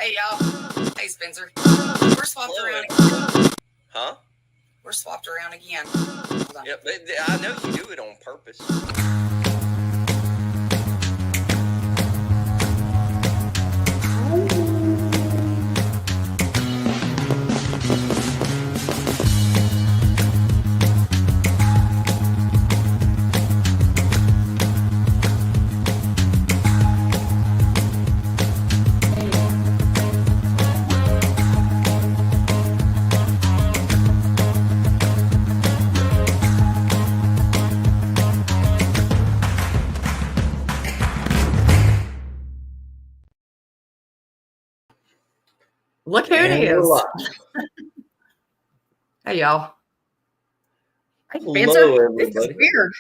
Hey, y'all. Hey, Spencer. We're swapped around again. Huh? We're swapped around again. Yeah, but I know you do it on purpose. Look who it is. Hey, y'all. Hey, Spencer. Hello, everybody. This is weird.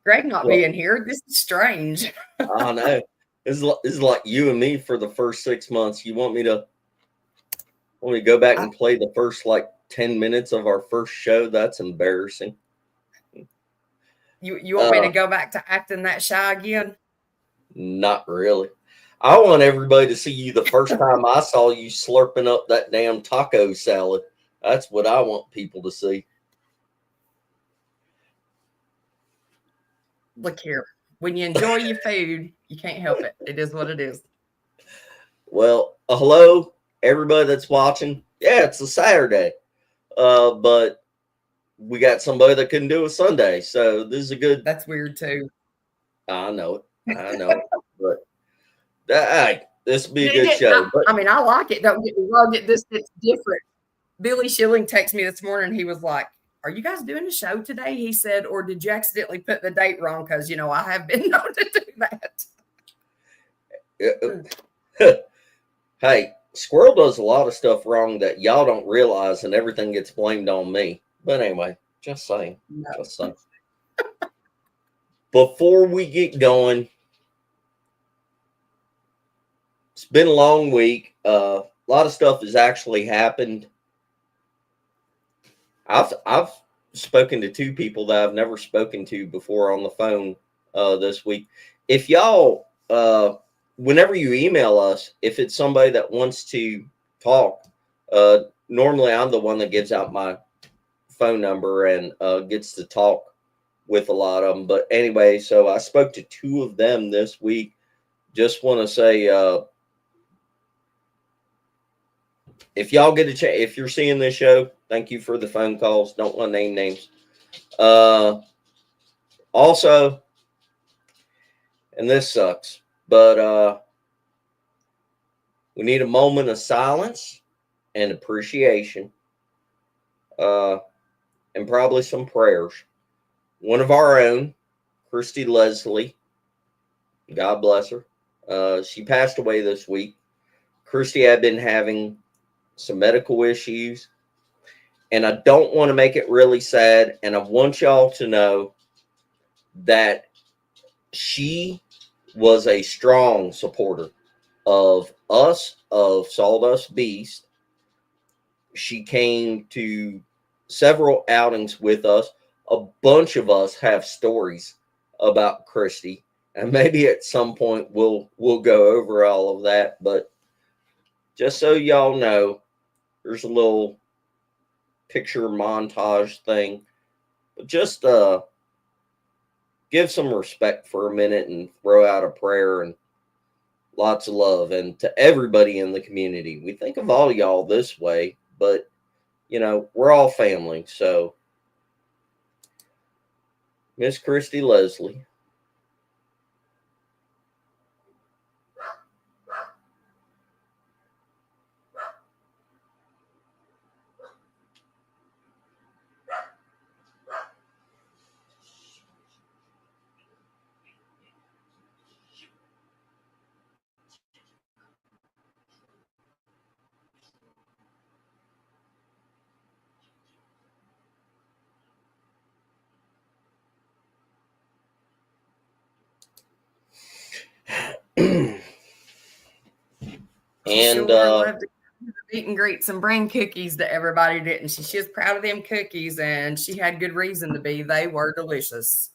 Greg not being here. This is strange. I know. This is like you and me for the first 6 months. You want me to go back and play the first 10 minutes of our first show? That's embarrassing. You want me to go back to acting that shy again? Not really. I want everybody to see you the first time I saw you slurping up that damn taco salad. That's what I want people to see. Look here. When you enjoy your food, you can't help it. It is what it is. Well, hello, everybody that's watching. Yeah, it's a Saturday. But we got somebody that couldn't do a Sunday. So this is a good... That's weird, too. I know it. But this will be a good show. I mean, I like it. Don't get me wrong. It's different. Billy Schilling texted me this morning. He was like, "Are you guys doing a show today?" He said, "Or did you accidentally put the date wrong?" Because, I have been known to do that. Hey, Squirrel does a lot of stuff wrong that y'all don't realize, and everything gets blamed on me. But anyway, just saying. No. Just saying. Before we get going, it's been a long week. A lot of stuff has actually happened. I've spoken to two people that I've never spoken to before on the phone this week. If y'all, whenever you email us, if it's somebody that wants to talk, normally I'm the one that gives out my phone number and gets to talk with a lot of them. But anyway, so I spoke to two of them this week. Just want to say, if y'all get a chance, if you're seeing this show, thank you for the phone calls. Don't want to name names. Also, and this sucks, but we need a moment of silence and appreciation, and probably some prayers. One of our own, Christy Lesley, God bless her. She passed away this week. Christy had been having some medical issues, and I don't want to make it really sad, and I want y'all to know that she was a strong supporter of us, of Sawdust Beast. She came to several outings with us. A bunch of us have stories about Christy, and maybe at some point we'll go over all of that, but just so y'all know, there's a little picture montage thing. But just give some respect for a minute and throw out a prayer and lots of love. And to everybody in the community, we think of all y'all this way, but, we're all family. So, Miss Christy Lesley. And loved to meet and greet some brain cookies to everybody, didn't she? She was proud of them cookies, and she had good reason to be. They were delicious.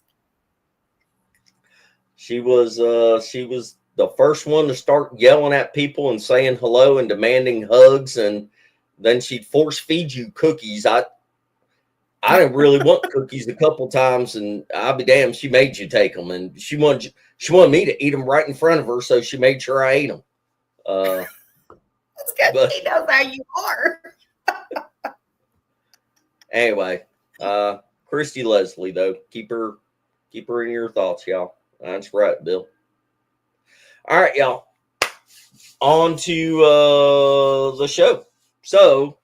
She was the first one to start yelling at people and saying hello and demanding hugs, and then she'd force feed you cookies. I didn't really want cookies a couple times, and I'll be damned, she made you take them, and she wanted me to eat them right in front of her, so she made sure I ate them. That's because she knows how you are. Anyway, Christy Lesley, though, keep her in your thoughts, y'all. That's right, Bill. All right, y'all. On to the show. So,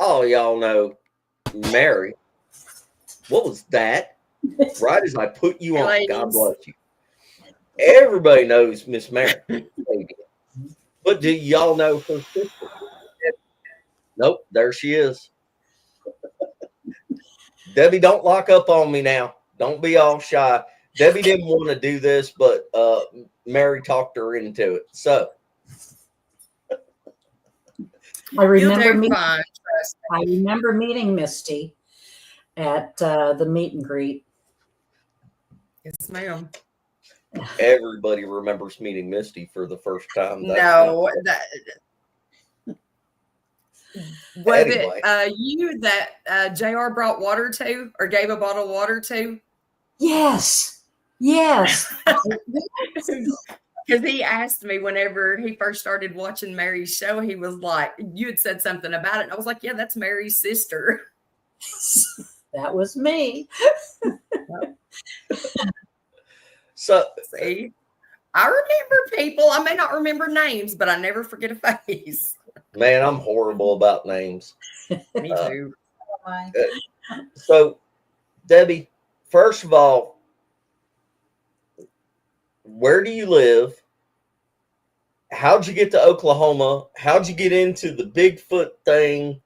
all y'all know Mary. What was that? Right as I put you on, God bless you. Everybody knows Miss Mary. But do y'all know her sister? Nope, there she is. Debbie, don't lock up on me now. Don't be all shy. Debbie didn't want to do this, but Mary talked her into it. So I remember meeting Misty at the meet and greet. Yes, ma'am. Everybody remembers meeting Misty for the first time. No, was anyway. it you that JR brought water to, or gave a bottle of water to? Yes. Because he asked me whenever he first started watching Mary's show, he was like, you had said something about it. And I was like, yeah, that's Mary's sister. That was me. So, see, I remember people. I may not remember names, but I never forget a face. Man, I'm horrible about names. Me too. So, Debbie, first of all, where do you live? How'd you get to Oklahoma? How'd you get into the Bigfoot thing?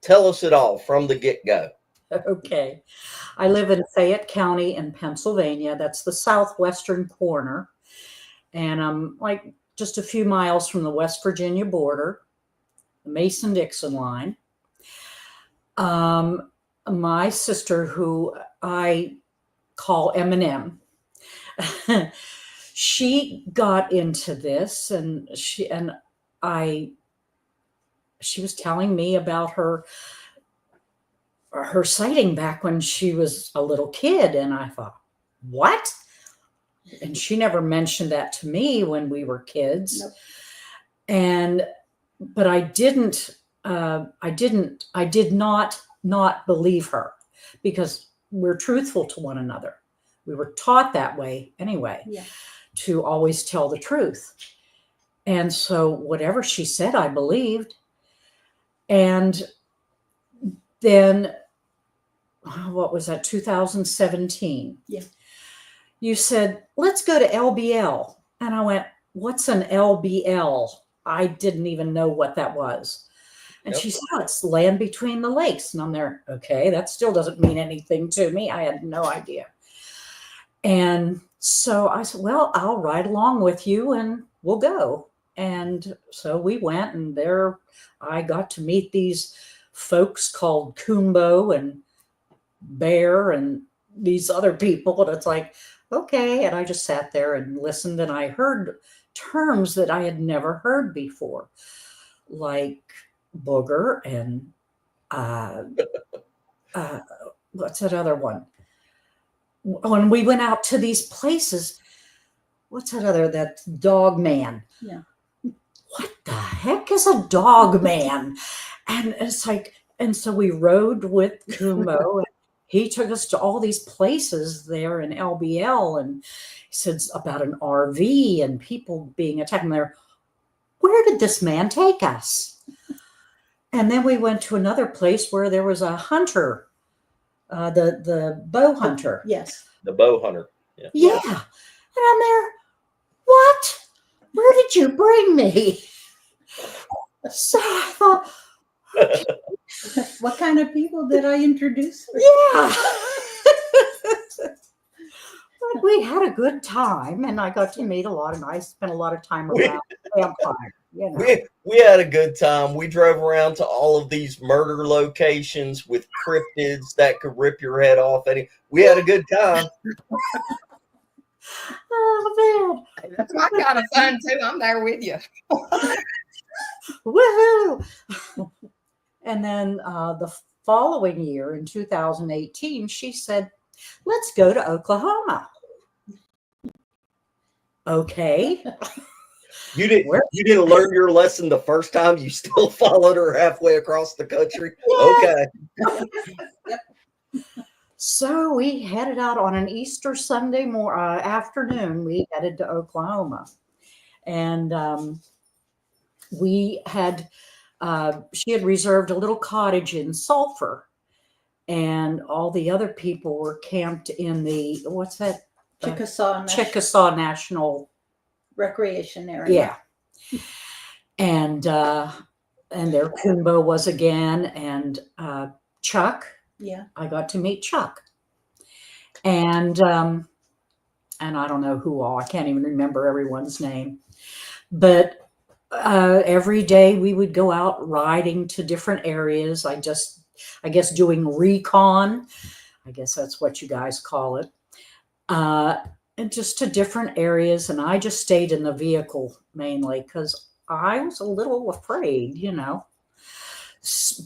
Tell us it all from the get-go. Okay. I live in Fayette County in Pennsylvania. That's the southwestern corner. And I'm like just a few miles from the West Virginia border, the Mason-Dixon line. My sister, who I call M&M, she got into this, and she was telling me about her sighting back when she was a little kid, and I thought, what? And she never mentioned that to me when we were kids. Nope. But I did not believe her, because we're truthful to one another. We were taught that way anyway, to always tell the truth. And so whatever she said, I believed. And then, what was that, 2017? Yeah. You said, let's go to LBL. And I went, what's an LBL? I didn't even know what that was. And she said, oh, it's Land Between the Lakes. And I'm there, okay, that still doesn't mean anything to me. I had no idea. And so I said, well, I'll ride along with you and we'll go. And so we went, and there I got to meet these folks called Kumbo and Bear and these other people. And it's like, okay. And I just sat there and listened, and I heard terms that I had never heard before, like booger and what's that other one? When we went out to these places, what's that dog man? Yeah. What the heck is a dog man? And it's like, and so we rode with Kumbo, and he took us to all these places there in LBL, and he said about an RV and people being attacked. And there, where did this man take us? And then we went to another place where there was a hunter, the bow hunter. Yes. The bow hunter. Yeah. And I'm there, what? Where did you bring me? So I thought, okay. What kind of people did I introduce her? Yeah. But we had a good time, and I got to meet a lot, and I spent a lot of time around vampire. You know. We had a good time. We drove around to all of these murder locations with cryptids that could rip your head off. We had a good time. Oh That's my kind of fun too. I'm there with you. man. Woohoo. And then the following year in 2018, she said, let's go to Oklahoma. Okay. You didn't learn your lesson the first time. You still followed her halfway across the country. Yes. Okay. So we headed out on an Easter Sunday afternoon. We headed to Oklahoma, and we had she had reserved a little cottage in Sulphur, and all the other people were camped in the what's that? Chickasaw National Recreation area. Yeah, and there Kumbo was again, and Chuck. Yeah, I got to meet Chuck, and I don't know who all. I can't even remember everyone's name, but every day we would go out riding to different areas. I guess doing recon. I guess that's what you guys call it. And just to different areas. And I just stayed in the vehicle mainly because I was a little afraid, you know.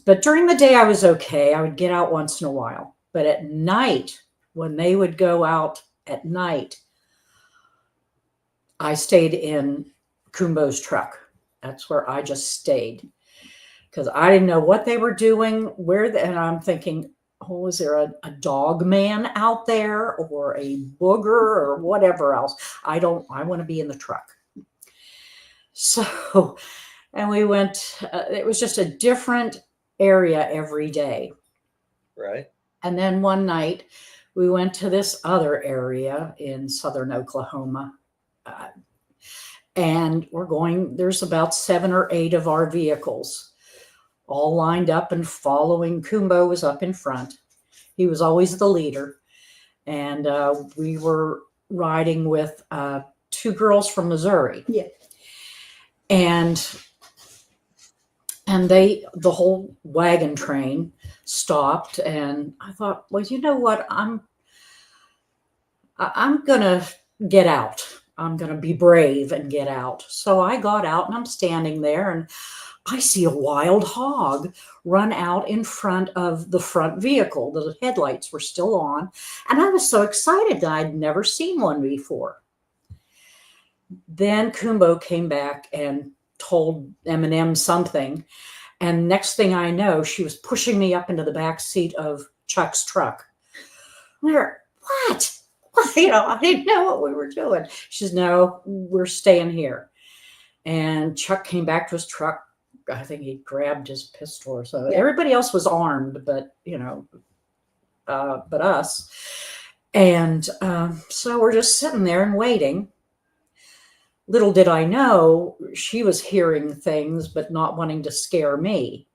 But during the day, I was okay. I would get out once in a while. But at night, when they would go out at night, I stayed in Kumbo's truck. That's where I just stayed because I didn't know what they were doing, and I'm thinking, oh, is there a dog man out there or a booger or whatever else? I want to be in the truck. So, and we went, it was just a different area every day. Right. And then one night we went to this other area in southern Oklahoma. And there's about 7 or 8 of our vehicles all lined up and following. Kumbo was up in front. He was always the leader. And we were riding with 2 girls from Missouri. Yeah. And the whole wagon train stopped. And I thought, well, you know what? I'm going to get out. I'm going to be brave and get out. So I got out and I'm standing there and I see a wild hog run out in front of the front vehicle. The headlights were still on. And I was so excited. I'd never seen one before. Then Kumbo came back and told Eminem something. And next thing I know, she was pushing me up into the back seat of Chuck's truck. What? You know, I didn't know what we were doing. She says, no, we're staying here. And Chuck came back to his truck. I think he grabbed his pistol or so. Yeah. Everybody else was armed, but, you know, but us. And so we're just sitting there and waiting. Little did I know, she was hearing things, but not wanting to scare me.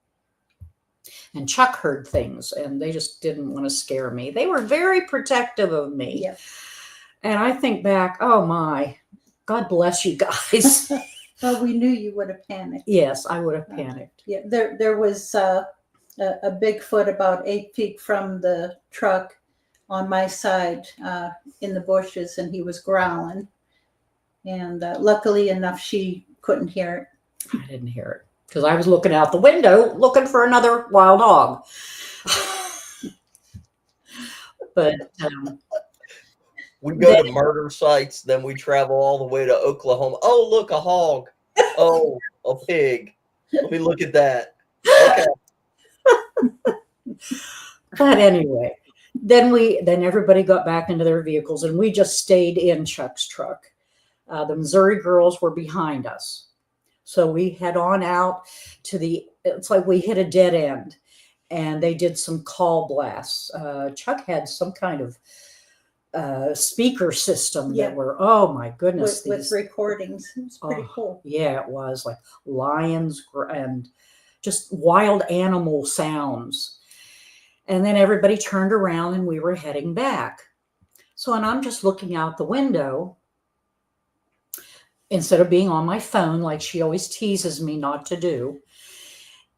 And Chuck heard things, and they just didn't want to scare me. They were very protective of me. Yeah. And I think back, oh my, God bless you guys. Well, we knew you would have panicked. Yes, I would have panicked. Yeah, there was a Bigfoot about 8 feet from the truck on my side in the bushes, and he was growling. And luckily enough, she couldn't hear it. I didn't hear it because I was looking out the window looking for another wild hog. But we go to murder sites, then we travel all the way to Oklahoma. Oh, look, a hog. Oh, a pig. Let me look at that. Okay. But anyway, then everybody got back into their vehicles and we just stayed in Chuck's truck. The Missouri girls were behind us. So we head on out to it's like we hit a dead end and they did some call blasts. Chuck had some kind of speaker system that were, oh my goodness. With recordings. It was pretty cool. Yeah, it was like lions and just wild animal sounds. And then everybody turned around and we were heading back. So, and I'm just looking out the window instead of being on my phone, like she always teases me not to do.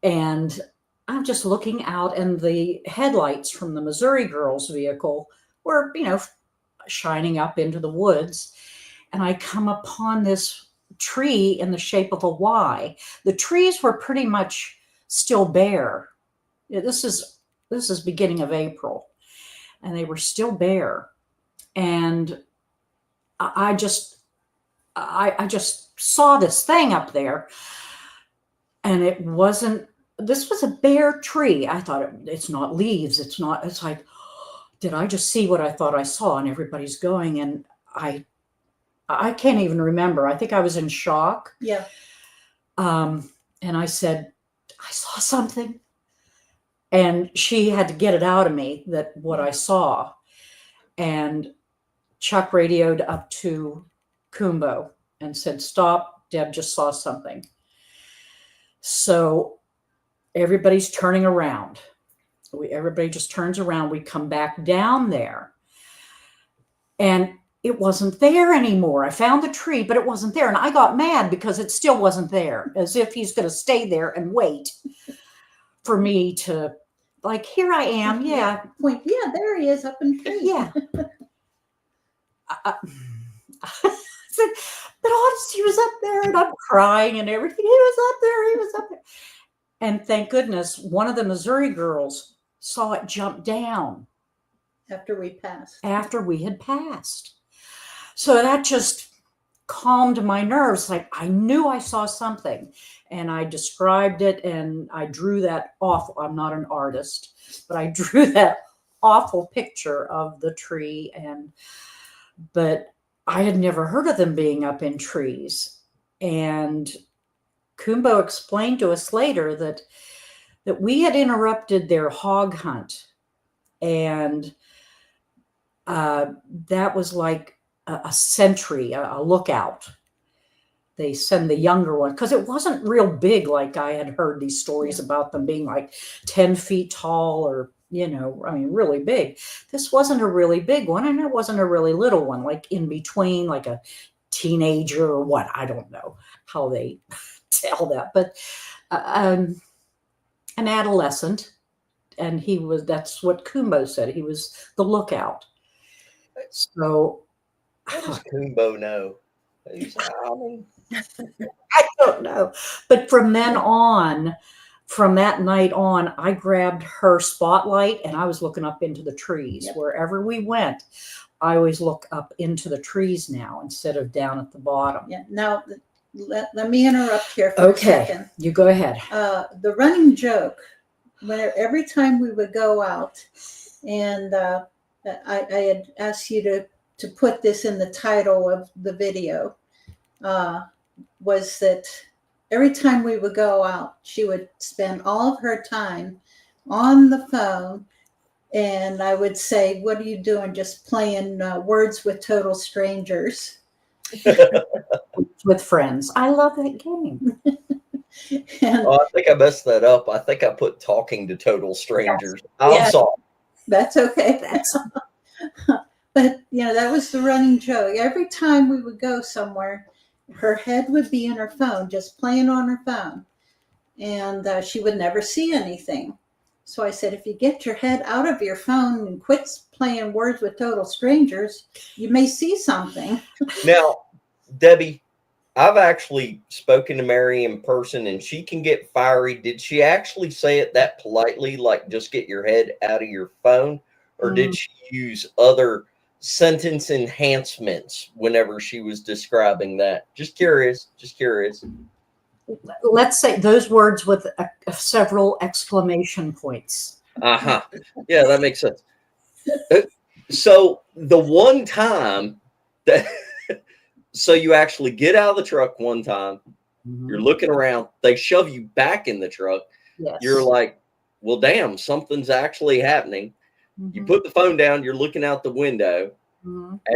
And I'm just looking out and the headlights from the Missouri girls' vehicle were, shining up into the woods, and I come upon this tree in the shape of a Y. The trees were pretty much still bare. This is beginning of April, and they were still bare. And I just saw this thing up there, and this was a bare tree. I thought it's not leaves. It's like, did I just see what I thought I saw? And everybody's going, and I can't even remember. I think I was in shock. Yeah. And I said, I saw something. And she had to get it out of me, that what I saw. And Chuck radioed up to Kumbo and said, stop, Deb just saw something. So everybody's turning around. Everybody just turns around. We come back down there, and it wasn't there anymore. I found the tree, but it wasn't there. And I got mad because it still wasn't there, as if he's going to stay there and wait for me to, like, here I am. Yeah. Point. Yeah, there he is up in the tree. Yeah. I said, but honest, he was up there, and I'm crying and everything. He was up there. And thank goodness, one of the Missouri girls saw it jump down. After we passed. After we had passed. So that just calmed my nerves. Like, I knew I saw something, and I described it, and I drew that awful, I'm not an artist, but I drew that awful picture of the tree. But I had never heard of them being up in trees. And Kumbo explained to us later that we had interrupted their hog hunt. And that was like a sentry, a lookout. They send the younger one, because it wasn't real big, like I had heard these stories about them being like 10 feet tall, or, really big. This wasn't a really big one, and it wasn't a really little one, like in between, like a teenager or what. I don't know how they tell that, but an adolescent. And that's what Kumbo said. He was the lookout. So how does Kumbo know? I don't know. But from that night on, I grabbed her spotlight, and I was looking up into the trees. Yep. Wherever we went, I always look up into the trees now instead of down at the bottom. Yeah. Now, let me interrupt here for a second. You go ahead. The running joke, every time we would go out, and I had asked you to put this in the title of the video, was that every time we would go out, she would spend all of her time on the phone, and I would say, what are you doing? Just playing Words with Total Strangers. With friends. I love that game. I think I messed that up. I think I put Talking to Total Strangers. I'm sorry. That's okay. But, that was the running joke. Every time we would go somewhere, her head would be in her phone, just playing on her phone. And she would never see anything. So I said, if you get your head out of your phone and quit playing Words with Total Strangers, you may see something. Now, Debbie, I've actually spoken to Mary in person, and she can get fiery. Did she actually say it that politely, like just get your head out of your phone? Or did she use other sentence enhancements whenever she was describing that? Just curious. Let's say those words with several exclamation points. Yeah, that makes sense. So the one time so you actually get out of the truck one time, you're looking around, they shove you back in the truck. Yes. You're like, well, damn, something's actually happening. You put the phone down, you're looking out the window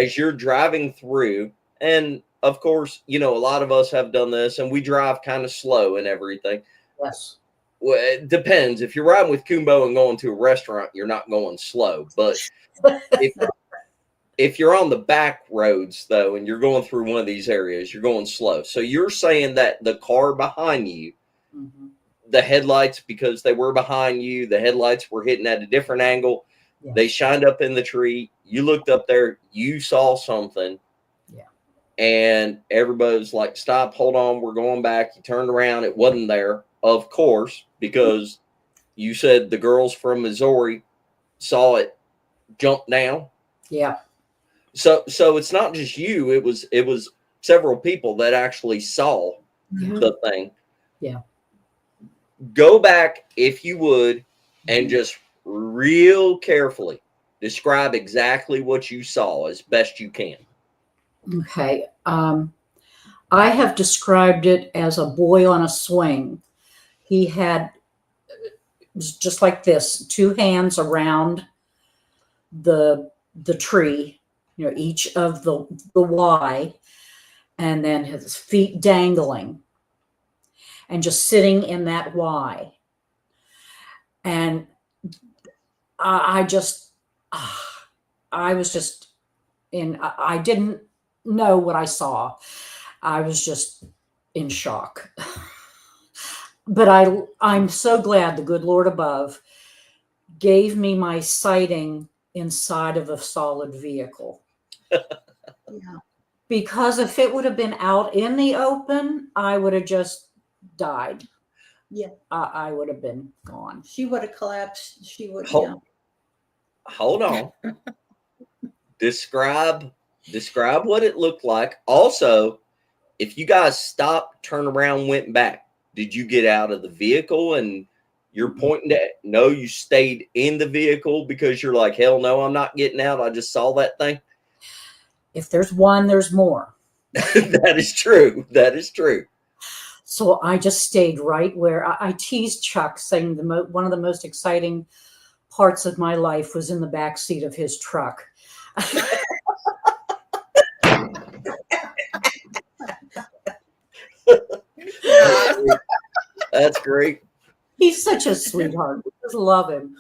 as you're driving through. And of course, a lot of us have done this, and we drive kind of slow and everything. Yes. Well, it depends. If you're riding with Kumbo and going to a restaurant, you're not going slow. But if you're on the back roads, though, and you're going through one of these areas, you're going slow. So you're saying that the car behind you, the headlights, because they were behind you, the headlights were hitting at a different angle. Yeah. They shined up in the tree. You looked up there. You saw something. Yeah. And everybody was like, stop, hold on, we're going back. You turned around. It wasn't there, of course, because you said the girls from Missouri saw it jump down. Yeah. So it's not just you. It was several people that actually saw the thing. Yeah. Go back, if you would, and just real carefully describe exactly what you saw as best you can. Okay. I have described it as a boy on a swing. He had, it was just like this, two hands around the tree, you know, each of the Y, and then his feet dangling and just sitting in that Y. And I was just I didn't know what I saw. I was just in shock. But I'm so glad the good Lord above gave me my sighting inside of a solid vehicle. Yeah. Because if it would have been out in the open, I would have just died. Yeah. I would have been gone. She would have collapsed. She would. Hold on. Describe what it looked like. Also, if you guys stopped, turned around, went back, did you get out of the vehicle and you're pointing at, no, you stayed in the vehicle because you're like, hell no, I'm not getting out. I just saw that thing. If there's one, there's more. That is true. That is true. So I just stayed right where I teased Chuck, saying one of the most exciting parts of my life was in the back seat of his truck. That's great. He's such a sweetheart. I just love him.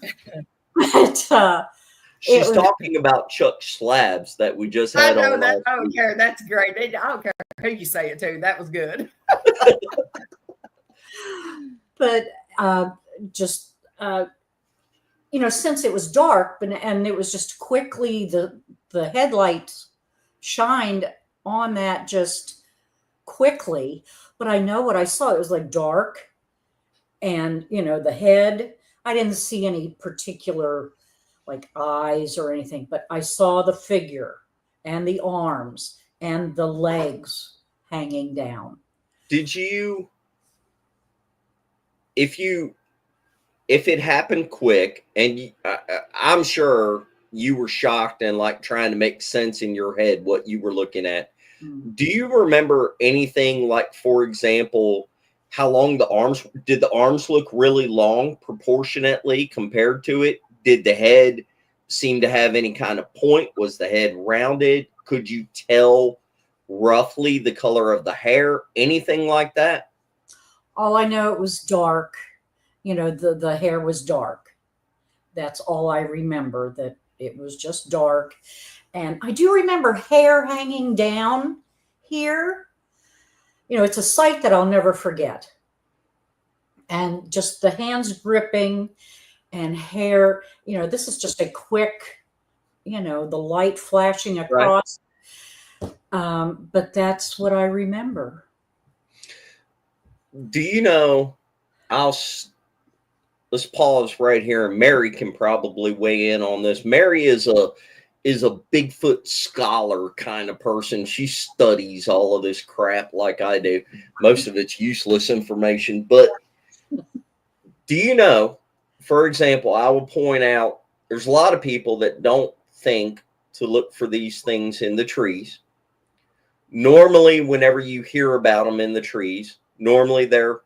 But she's talking about Chuck Slabs that we just had. I know that. I don't care. That's great. I don't care who you say it to. That was good. But just you know, since it was dark and it was just quickly the headlights shined on that just quickly. But I know what I saw. It was like dark, and you know, the head. I didn't see any particular like eyes or anything, but I saw the figure and the arms and the legs hanging down. Did you, if it happened quick, and I'm sure you were shocked and like trying to make sense in your head what you were looking at. Do you remember anything like, for example, how long did the arms look really long proportionately compared to it? Did the head seem to have any kind of point? Was the head rounded? Could you tell roughly the color of the hair? Anything like that? All I know, it was dark. You know, the hair was dark. That's all I remember, that it was just dark. And I do remember hair hanging down here. You know, it's a sight that I'll never forget. And just the hands gripping and hair, you know, this is just a quick, you know, the light flashing across. Right. But that's what I remember. Do you know, let's pause right here, and Mary can probably weigh in on this. Mary is a Bigfoot scholar kind of person. She studies all of this crap like I do. Most of it's useless information. But do you know, for example, I will point out there's a lot of people that don't think to look for these things in the trees. Normally, whenever you hear about them in the trees, normally they're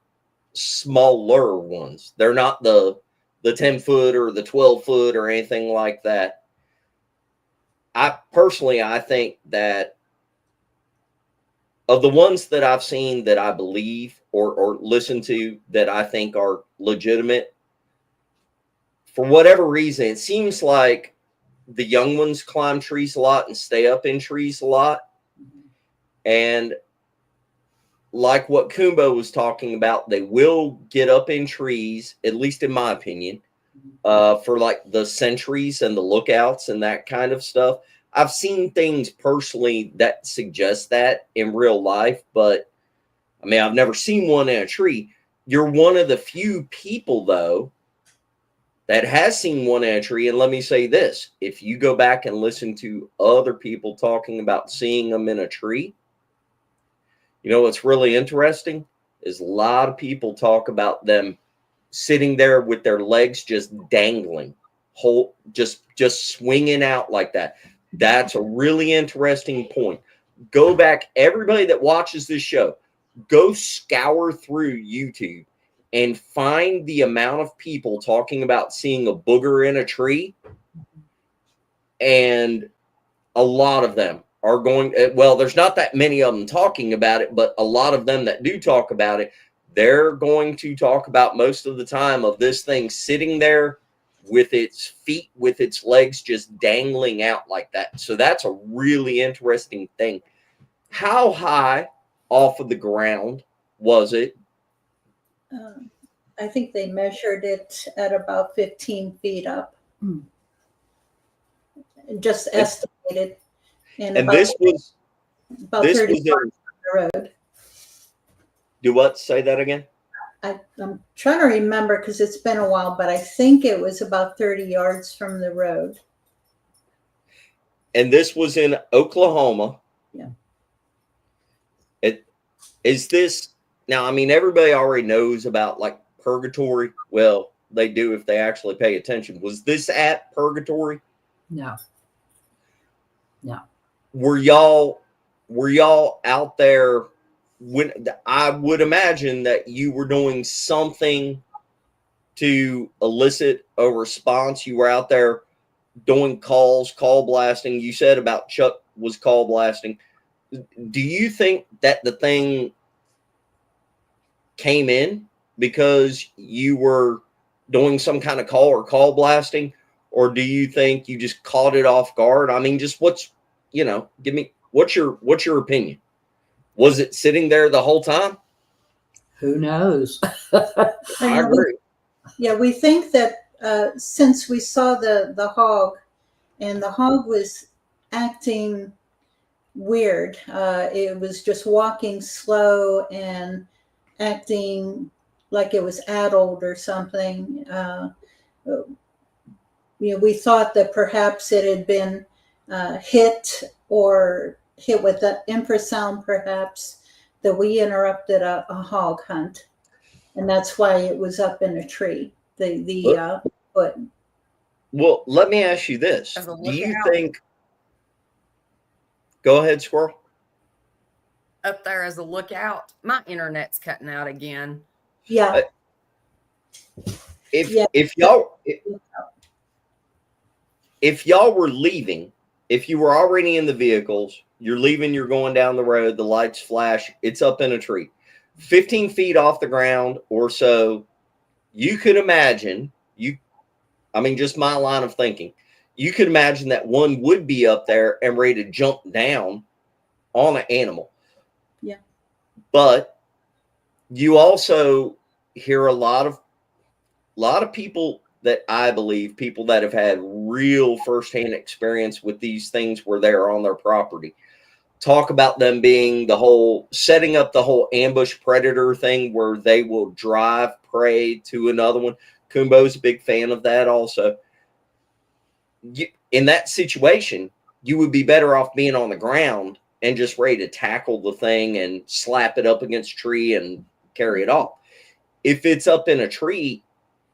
smaller ones. They're not the 10-foot or the 12-foot or anything like that. I think that of the ones that I've seen that I believe or listen to that I think are legitimate, for whatever reason, it seems like the young ones climb trees a lot and stay up in trees a lot. And like what Kumbo was talking about, they will get up in trees, at least in my opinion, for like the sentries and the lookouts and that kind of stuff. I've seen things personally that suggest that in real life, but I mean, I've never seen one in a tree. You're one of the few people, though, that has seen one in a tree. And let me say this, if you go back and listen to other people talking about seeing them in a tree, you know what's really interesting is a lot of people talk about them sitting there with their legs just dangling, just swinging out like that. That's a really interesting point. Go back, everybody that watches this show, go scour through YouTube and find the amount of people talking about seeing a booger in a tree. And a lot of them are going, well, there's not that many of them talking about it, but a lot of them that do talk about it, they're going to talk about most of the time of this thing sitting there with its feet, with its legs just dangling out like that. So that's a really interesting thing. How high off of the ground was it? I think they measured it at about 15 feet up. Just estimated. And this was about this 30 was yards from the road. Do what? Say that again. I'm trying to remember because it's been a while, but I think it was about 30 yards from the road. And this was in Oklahoma. Yeah. Is this now? I mean, everybody already knows about like Purgatory. Well, they do if they actually pay attention. Was this at Purgatory? No. No. Were y'all out there when I would imagine that you were doing something to elicit a response? You were out there doing calls, call blasting. You said about Chuck was call blasting. Do you think that the thing came in because you were doing some kind of call or call blasting, or do you think you just caught it off guard? I mean, just what's your opinion? Was it sitting there the whole time? Who knows? I agree. Yeah, we think that since we saw the hog, and the hog was acting weird. It was just walking slow and acting like it was addled or something. We thought that perhaps it had been hit with the infrasound, perhaps, that we interrupted a hog hunt, and that's why it was up in a tree. The foot. Well, let me ask you this: do you think? Go ahead, Squirrel. Up there as a lookout. My internet's cutting out again. Yeah. If y'all were leaving, if you were already in the vehicles, you're leaving, you're going down the road, the lights flash, it's up in a tree, 15 feet off the ground or so, you could imagine, just my line of thinking, you could imagine that one would be up there and ready to jump down on an animal. Yeah. But you also hear a lot of people that I believe, people that have had real firsthand experience with these things where they're on their property, talk about them being setting up the whole ambush predator thing where they will drive prey to another one. Kumbo's a big fan of that also. In that situation, you would be better off being on the ground and just ready to tackle the thing and slap it up against a tree and carry it off. If it's up in a tree,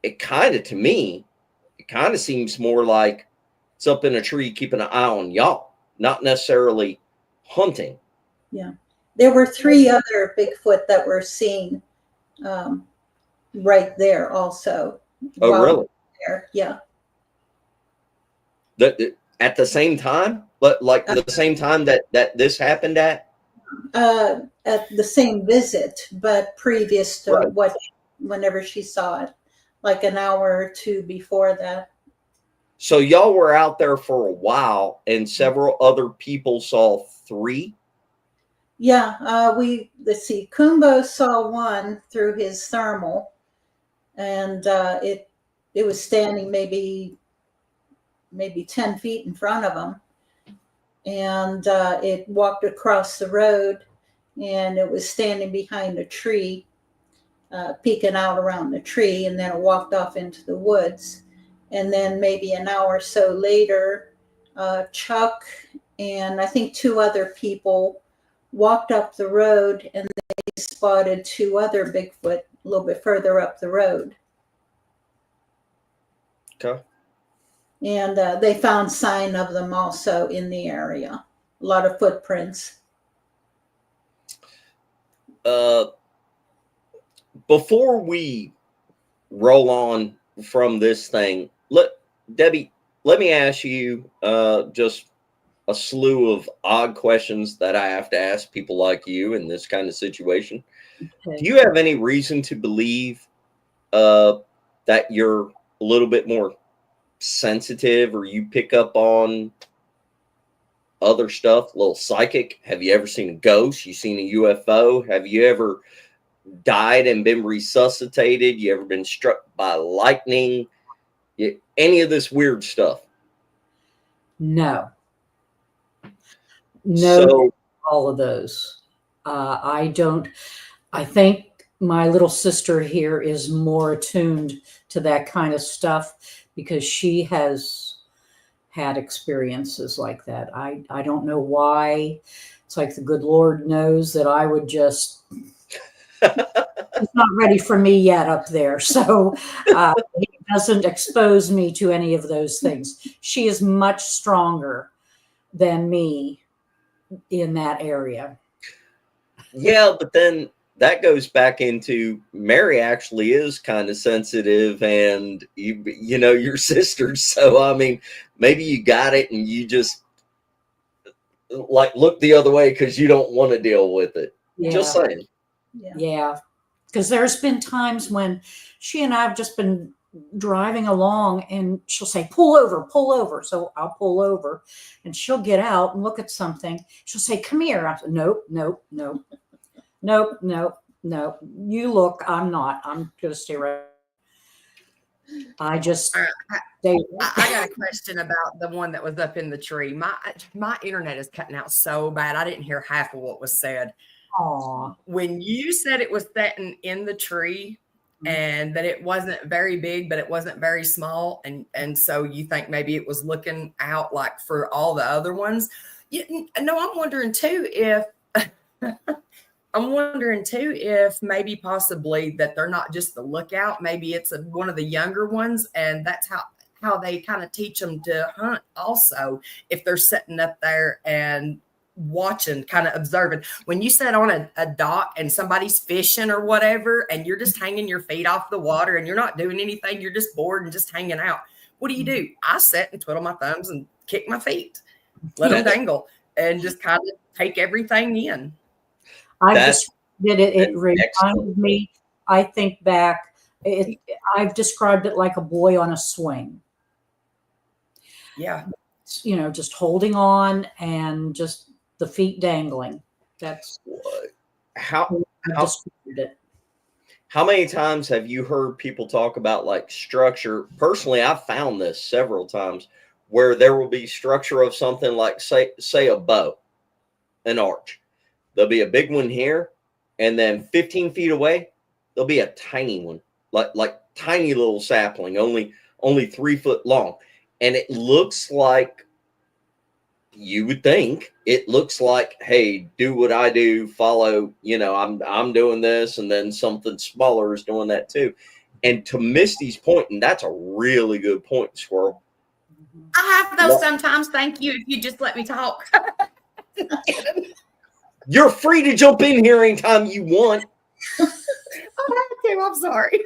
it kind of seems more like it's up in a tree keeping an eye on y'all, not necessarily hunting. Yeah. There were 3 other Bigfoot that were seen right there also. Oh, really? There. Yeah. At the same time? But like the same time that this happened at? At the same visit, but previous to Right. whenever she saw it, like an hour or 2 before that. So y'all were out there for a while and several other people saw 3? Yeah, let's see, Kumbo saw one through his thermal, and it was standing maybe 10 feet in front of them. And it walked across the road, and it was standing behind a tree, peeking out around the tree, and then it walked off into the woods. And then maybe an hour or so later, Chuck and I think 2 other people walked up the road, and they spotted 2 other Bigfoot a little bit further up the road. Okay. And they found sign of them also in the area. A lot of footprints. Before we roll on from this thing, Debbie, let me ask you just a slew of odd questions that I have to ask people like you in this kind of situation. Okay. Do you have any reason to believe that you're a little bit more sensitive, or you pick up on other stuff, a little psychic? Have you ever seen a ghost? You seen a UFO? Have you ever died and been resuscitated? You ever been struck by lightning? Any of this weird stuff? No, So, all of those. I don't. I think my little sister here is more attuned to that kind of stuff because she has had experiences like that. I don't know why. It's like the good Lord knows that I would just. He's not ready for me yet up there, so he doesn't expose me to any of those things. She is much stronger than me in that area. yeah, but then that goes back into Mary actually is kind of sensitive, and you know your sisters. So I mean, maybe you got it, and you just like look the other way because you don't want to deal with it. Yeah. Just saying. Yeah. Because there's been times when she and I have just been driving along and she'll say, pull over. So I'll pull over and she'll get out and look at something. She'll say, come here. I said, nope. You look, I'm not. I'm going to stay right. I just. I got a question about the one that was up in the tree. My internet is cutting out so bad. I didn't hear half of what was said. Aw. When you said it was sitting in the tree and that it wasn't very big, but it wasn't very small, and so you think maybe it was looking out like for all the other ones. I'm wondering too if maybe possibly that they're not just the lookout. Maybe it's one of the younger ones, and that's how they kind of teach them to hunt. Also, if they're sitting up there and watching, kind of observing. When you sit on a dock and somebody's fishing or whatever, and you're just hanging your feet off the water and you're not doing anything, you're just bored and just hanging out. What do? I sit and twiddle my thumbs and kick my feet, let them dangle, and just kind of take everything in. It reminded me, I think back, I've described it like a boy on a swing. Yeah. You know, just holding on and just the feet dangling. That's how described it. How many times have you heard people talk about like structure? Personally, I've found this several times where there will be structure of something like say a bow, an arch. There'll be a big one here, and then 15 feet away, there'll be a tiny one, like tiny little sapling, only 3 foot long. And it looks like, you would think it looks like, hey, do what I do, follow, I'm doing this, and then something smaller is doing that too. And to Misty's point, and that's a really good point, Squirrel. I have those sometimes. Thank you. If you just let me talk. You're free to jump in here anytime you want. I'm sorry.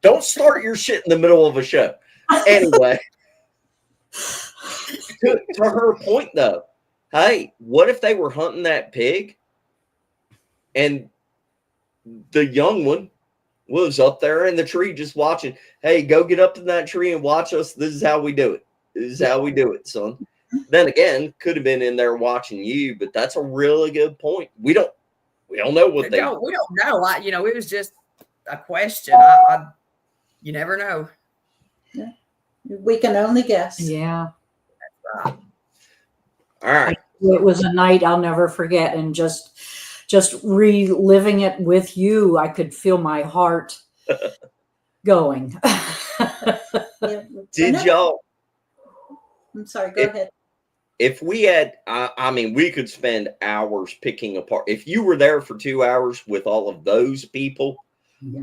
Don't start your shit in the middle of a show. Anyway, to her point though, hey, what if they were hunting that pig and the young one was up there in the tree just watching? Hey, go get up in that tree and watch us. This is how we do it. This is how we do it, son. Then again, could have been in there watching you, but that's a really good point. We don't know what we don't know. It was just a question. You never know. We can only guess. Yeah. Right. All right. It was a night I'll never forget, and just reliving it with you, I could feel my heart going. Yeah. Did y'all? I'm sorry, go ahead. If we had, I mean, we could spend hours picking apart. If you were there for 2 hours with all of those people,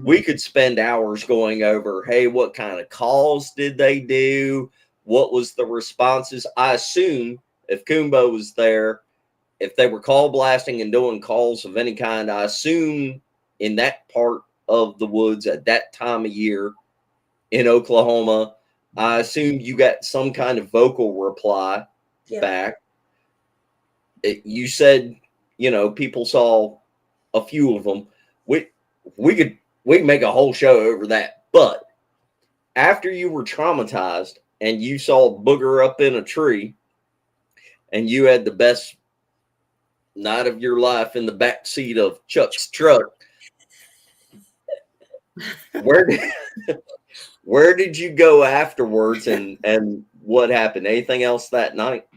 we could spend hours going over, hey, what kind of calls did they do? What was the responses? I assume if Kumbo was there, if they were call blasting and doing calls of any kind, I assume in that part of the woods at that time of year in Oklahoma, I assume you got some kind of vocal reply back. You said, you know, people saw a few of them. We could make a whole show over that. But after you were traumatized and you saw Booger up in a tree and you had the best night of your life in the back seat of Chuck's truck, where did you go afterwards, and what happened? Anything else that night?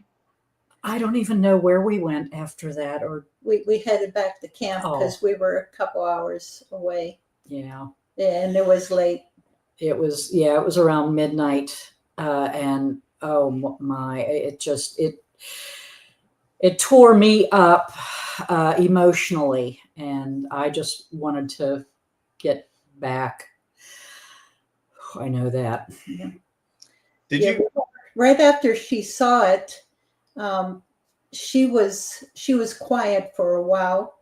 I don't even know where we went after that, or We headed back to camp because we were a couple hours away. Yeah. And it was late. It was around midnight, and oh my, it tore me up emotionally, and I just wanted to get back. I know that. Yeah. Did you? Right after she saw it, she was quiet for a while,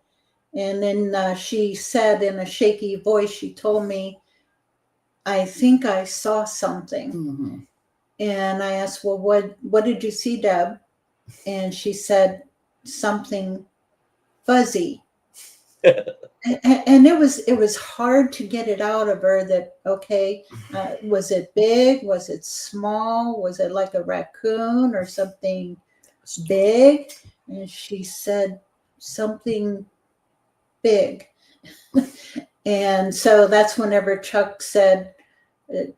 and then she said in a shaky voice, she told me, "I think I saw something." Mm-hmm. And I asked, "Well, what did you see, Deb?" And she said, "Something fuzzy." And it was hard to get it out of her that, okay, was it big? Was it small? Was it like a raccoon or something big? And she said, something big. And so that's whenever Chuck said,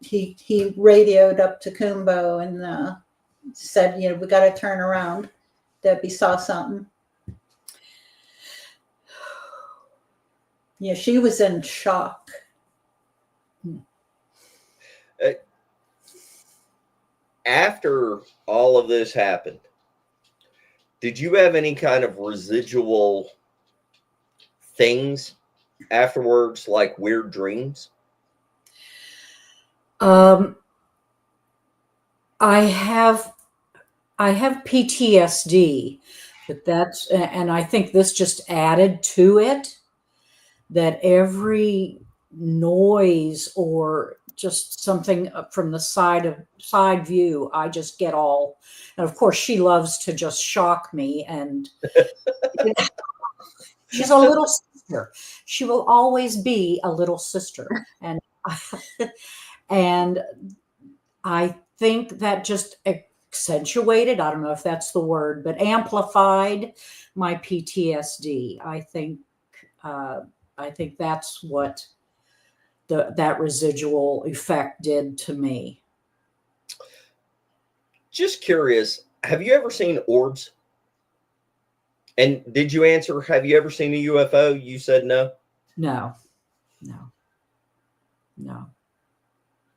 he radioed up to Kumbo and said, you know, we got to turn around. Debbie saw something. Yeah, she was in shock. After all of this happened, did you have any kind of residual things afterwards, like weird dreams? I have PTSD, but and I think this just added to it, that every noise or just something from the side view, I just get all, and of course she loves to just shock me, and she's a little sister. She will always be a little sister. And and I think that just accentuated, I don't know if that's the word, but amplified my PTSD. I think that's what that residual effect did to me. Just curious, have you ever seen orbs? And did you answer, have you ever seen a UFO? You said no. No.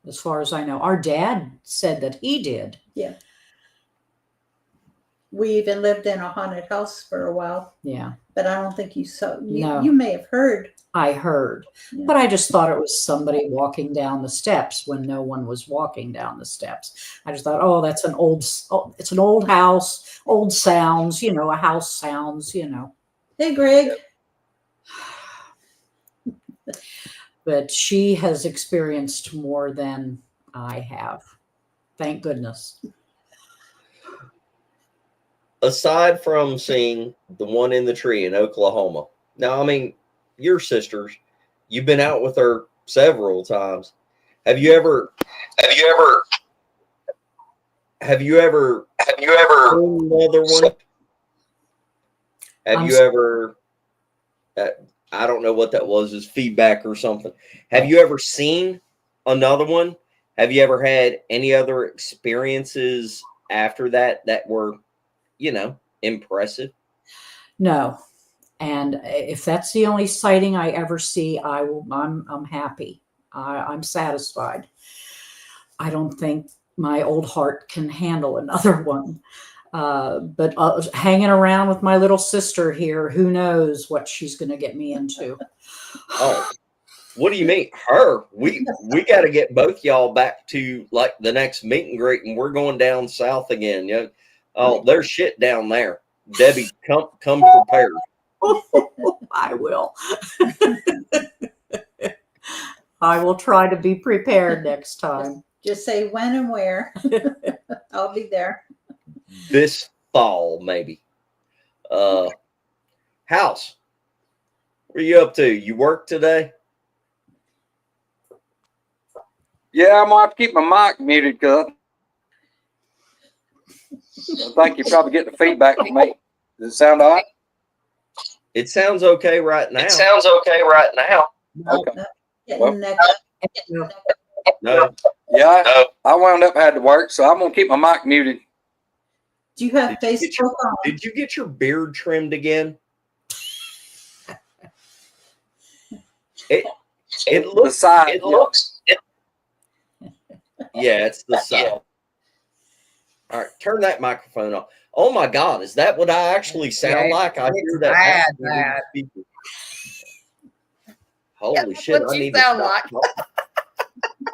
As far as I know, our dad said that he did. Yeah. We even lived in a haunted house for a while. Yeah. But I don't think you saw. No. You may have heard. I heard. Yeah. But I just thought it was somebody walking down the steps when no one was walking down the steps. I just thought, oh, it's an old house, old sounds, you know, a house sounds, you know. Hey, Greg. But she has experienced more than I have. Thank goodness. Aside from seeing the one in the tree in Oklahoma, now, I mean, your sisters, you've been out with her several times. Have you ever another one? Have you ever, I don't know what that was, is feedback or something. Have you ever seen another one. Have you ever had any other experiences after that that were, impressive? No. And if that's the only sighting I ever see, I'm happy. I'm satisfied. I don't think my old heart can handle another one. But hanging around with my little sister here, who knows what she's going to get me into. Oh, what do you mean? Her? We got to get both y'all back to like the next meet and greet, and we're going down south again. Yeah. Oh, there's shit down there. Debbie, come prepared. I will. I will try to be prepared next time. Just say when and where. I'll be there. This fall, maybe. House, what are you up to? You work today? Yeah, I'm gonna have to keep my mic muted, cuz. I think you probably get the feedback from me. Does it sound all right? It sounds okay right now. Okay. Getting next. No. Yeah, I wound up had to work, so I'm gonna keep my mic muted. Do you have Did you get Facebook on? Did you get your beard trimmed again? It The looks. side, It looks. Yeah, it's the side. All right, turn that microphone off. Oh my God, is that what I actually sound Yeah, like? I hear it's that. bad, actually in the bad. speaker. Holy Yeah, that's shit! what I you need to sound stop like. talking.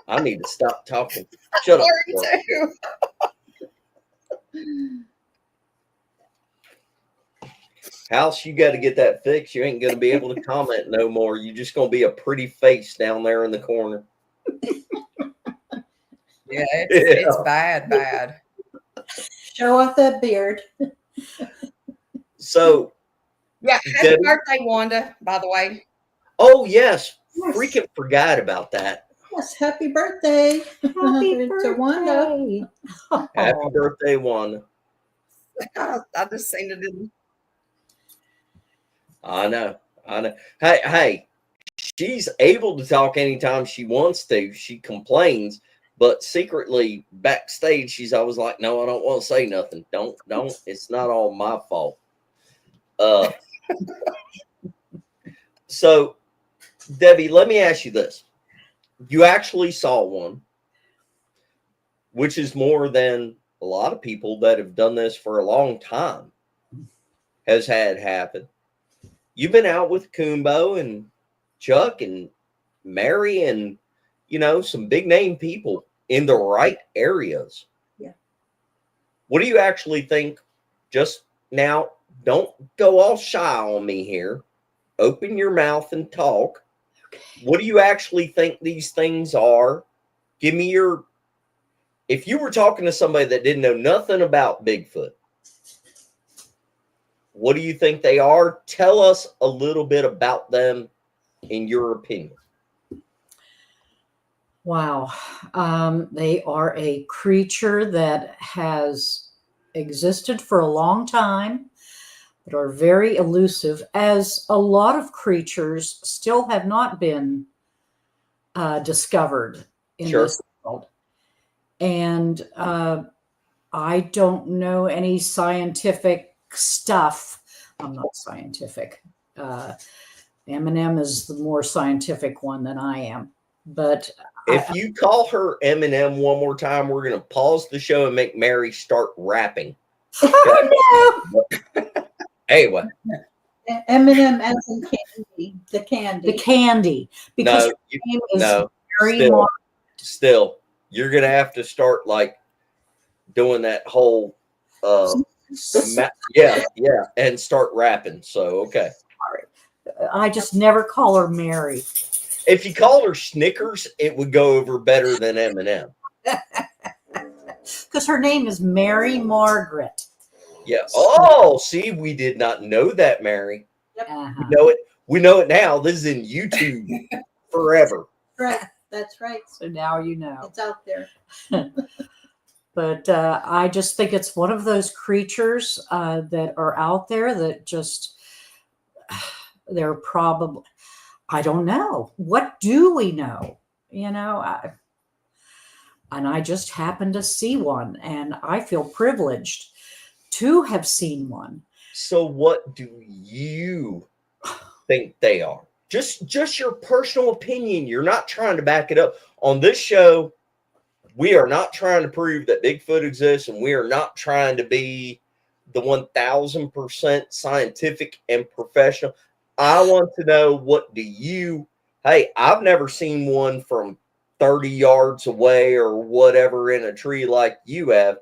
I need to stop talking. Shut up. Sorry, too. House, you got to get that fixed. You ain't going to be able to comment no more. You're just going to be a pretty face down there in the corner. Yeah, it's bad. Show off that beard. So, Yeah, happy Debbie? birthday, Wanda, by the way. oh yes, Yes. freaking forgot about that. Yes, happy birthday. Happy To Wanda. birthday. Happy Oh, birthday, Wanda. I just seen it in. I know. Hey, she's able to talk anytime she wants to. She complains, but secretly backstage, she's always like, "No, I don't want to say nothing. Don't. It's not all my fault." So, Debbie, let me ask you this: you actually saw one, which is more than a lot of people that have done this for a long time has had happen. You've been out with Kumbo and Chuck and Mary and, some big name people in the right areas. Yeah. What do you actually think? Just now, don't go all shy on me here. Open your mouth and talk. okay. What do you actually think these things are? Give me if you were talking to somebody that didn't know nothing about Bigfoot, what do you think they are? Tell us a little bit about them in your opinion. Wow. They are a creature that has existed for a long time, but are very elusive, as a lot of creatures still have not been discovered in Sure. this world. And I don't know any scientific stuff. I'm not scientific. Eminem is the more scientific one than I am. But If you call her Eminem one more time, we're going to pause the show and make Mary start rapping. Anyway. Eminem as in candy. The candy. the candy, because No, her name is Mary still, Mar- still, you're going to have to start like doing that whole, yeah, and start rapping. So, okay. I just never call her Mary. If you called her Snickers, it would go over better than Eminem. Because her name is Mary Margaret. Yeah. Oh, see, we did not know that, Mary. Uh-huh. We know it now. This is in YouTube forever. Right. That's right. So now you know. It's out there. But I just think it's one of those creatures that are out there that just, they're probably, I don't know. What do we know? you know, and I just happened to see one, and I feel privileged to have seen one. So what do you think they are? Just your personal opinion. You're not trying to back it up. On this show, we are not trying to prove that Bigfoot exists, and we are not trying to be the 1000% scientific and professional. I want to know, what do you, hey, I've never seen one from 30 yards away or whatever in a tree like you have.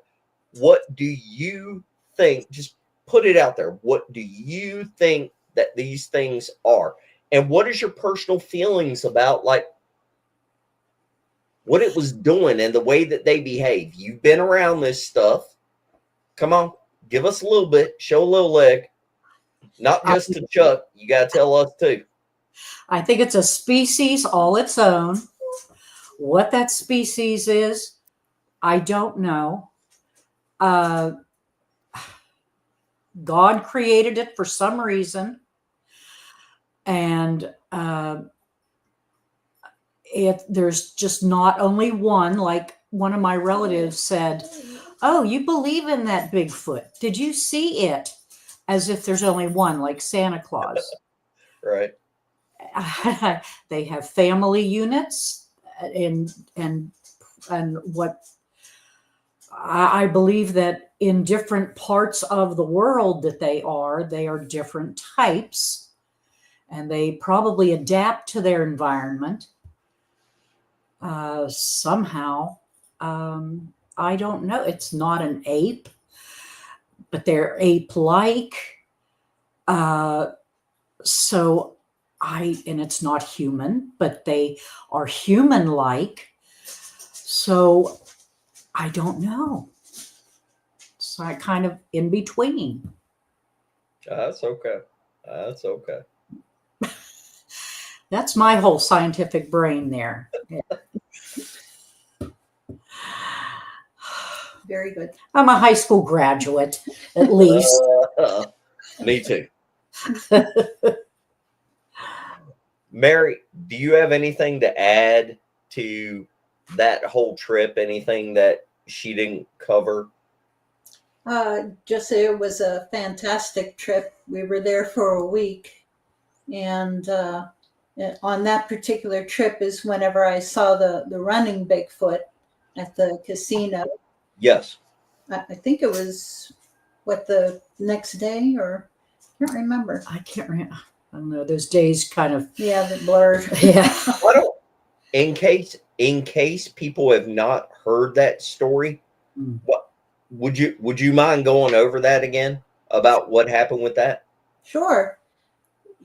What do you think? Just put it out there. What do you think that these things are? And what is your personal feelings about, like, what it was doing and the way that they behave? You've been around this stuff. Come on, give us a little bit, show a little leg. Not just to Chuck, you got to tell us too. I think it's a species all its own. What that species is, I don't know. God created it for some reason. And there's just not only one. Like one of my relatives said, "Oh, you believe in that Bigfoot? Did you see it?" As if there's only one, like Santa Claus. Right. They have family units, and what I believe that in different parts of the world that they are different types, and they probably adapt to their environment somehow. I don't know. It's not an ape, but they're ape-like. And it's not human, but they are human-like. So I don't know. So I kind of in between. That's okay. That's okay. That's my whole scientific brain there. Yeah. Very good. I'm a high school graduate, at least. Me too. Mary, do you have anything to add to that whole trip? Anything that she didn't cover? Just say it was a fantastic trip. We were there for a week, and on that particular trip is whenever I saw the running Bigfoot at the casino. Yes. I think it was the next day, or I can't remember. I can't remember. I don't know. Those days kind of the blurred. Yeah. In case people have not heard that story, what would you mind going over that again about what happened with that? Sure.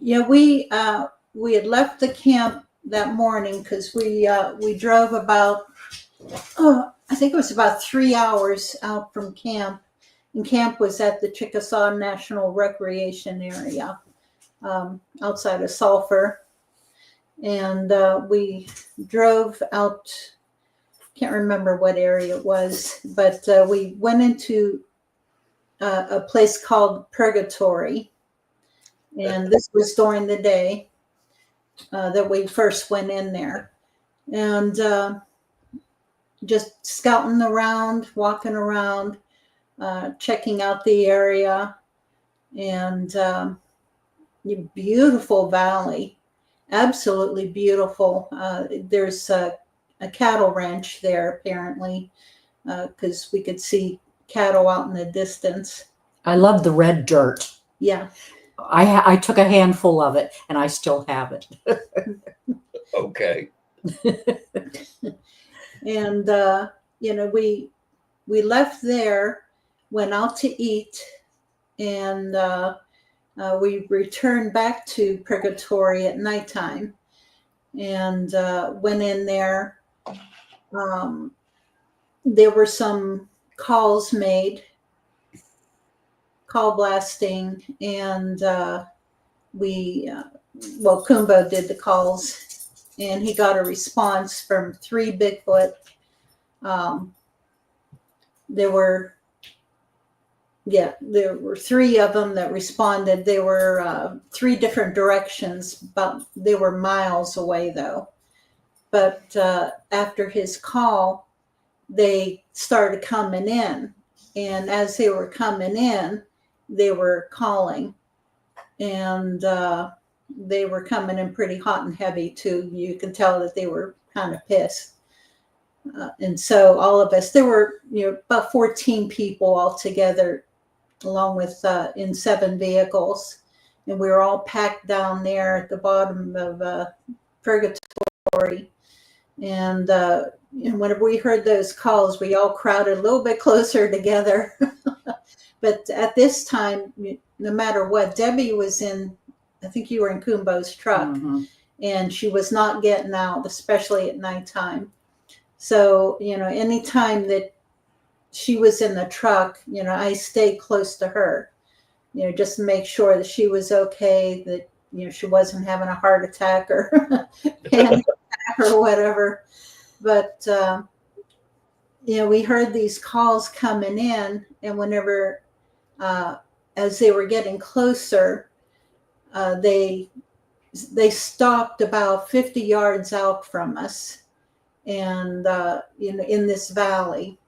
Yeah, we had left the camp that morning because we drove about I think it was about 3 hours out from camp, and camp was at the Chickasaw National Recreation Area outside of Sulphur, and we drove out. Can't remember what area it was, but we went into a place called Purgatory, and this was during the day that we first went in there, and just scouting around, walking around, checking out the area, and beautiful valley, absolutely beautiful. There's a cattle ranch there, apparently, because we could see cattle out in the distance. I love the red dirt. Yeah. I took a handful of it, and I still have it. Okay. And we left there, went out to eat, and we returned back to Purgatory at nighttime, and went in there. There were some calls made, call blasting, and Kumbo did the calls, and he got a response from 3 Bigfoot. There were 3 of them that responded. They were 3 different directions, but they were miles away though. but after his call, they started coming in. And as they were coming in, they were calling. And they were coming in pretty hot and heavy, too. You can tell that they were kind of pissed. And so all of us, there were about 14 people altogether, along with in 7 vehicles. And we were all packed down there at the bottom of Purgatory. And whenever we heard those calls, we all crowded a little bit closer together. But at this time, no matter what, Debbie was in, I think you were in Kumbo's truck, Mhm. and she was not getting out, especially at nighttime. So, anytime that she was in the truck, I stayed close to her, just to make sure that she was okay, that, she wasn't having a heart attack or panic attack or whatever. But, we heard these calls coming in, and whenever, as they were getting closer, they stopped about 50 yards out from us. And, in this valley,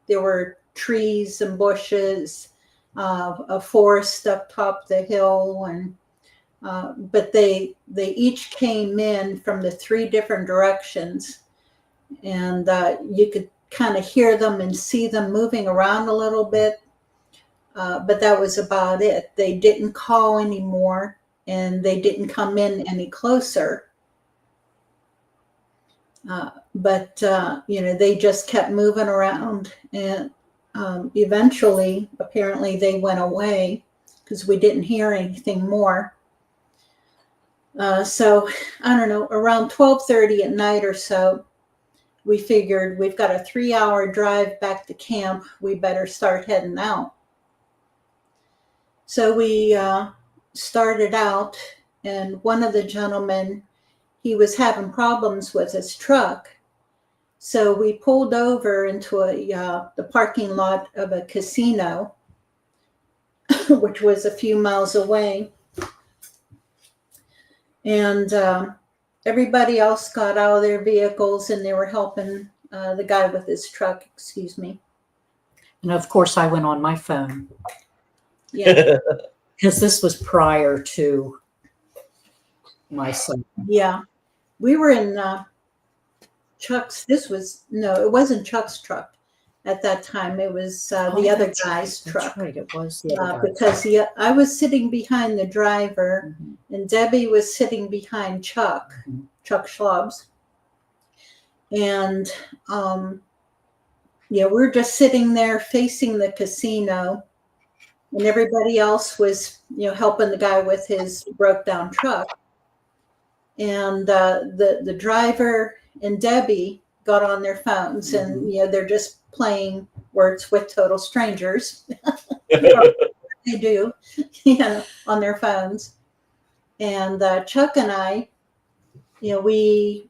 there were trees and bushes, a forest up top the hill. And, but they each came in from the 3 different directions. And you could kind of hear them and see them moving around a little bit. But that was about it. They didn't call anymore, and they didn't come in any closer. But they just kept moving around, and eventually, apparently, they went away because we didn't hear anything more. So I don't know, around 12:30 at night or so, we figured we've got a 3-hour drive back to camp. We better start heading out. So we started out, and one of the gentlemen, he was having problems with his truck. So we pulled over into the parking lot of a casino, which was a few miles away. And everybody else got out of their vehicles, and they were helping the guy with his truck, excuse me. And of course, I went on my phone Yeah. because this was prior to my son. Yeah. We were in Chuck's. It wasn't Chuck's truck at that time. It was the other guy's truck. That's right. It was the other guy. Because I was sitting behind the driver, and Debbie was sitting behind Chuck, Chuck Schlobs. And we're just sitting there facing the casino, and everybody else was, helping the guy with his broke down truck. And the driver and Debbie got on their phones, and they're just playing words with total strangers. They do, on their phones. And Chuck and I, I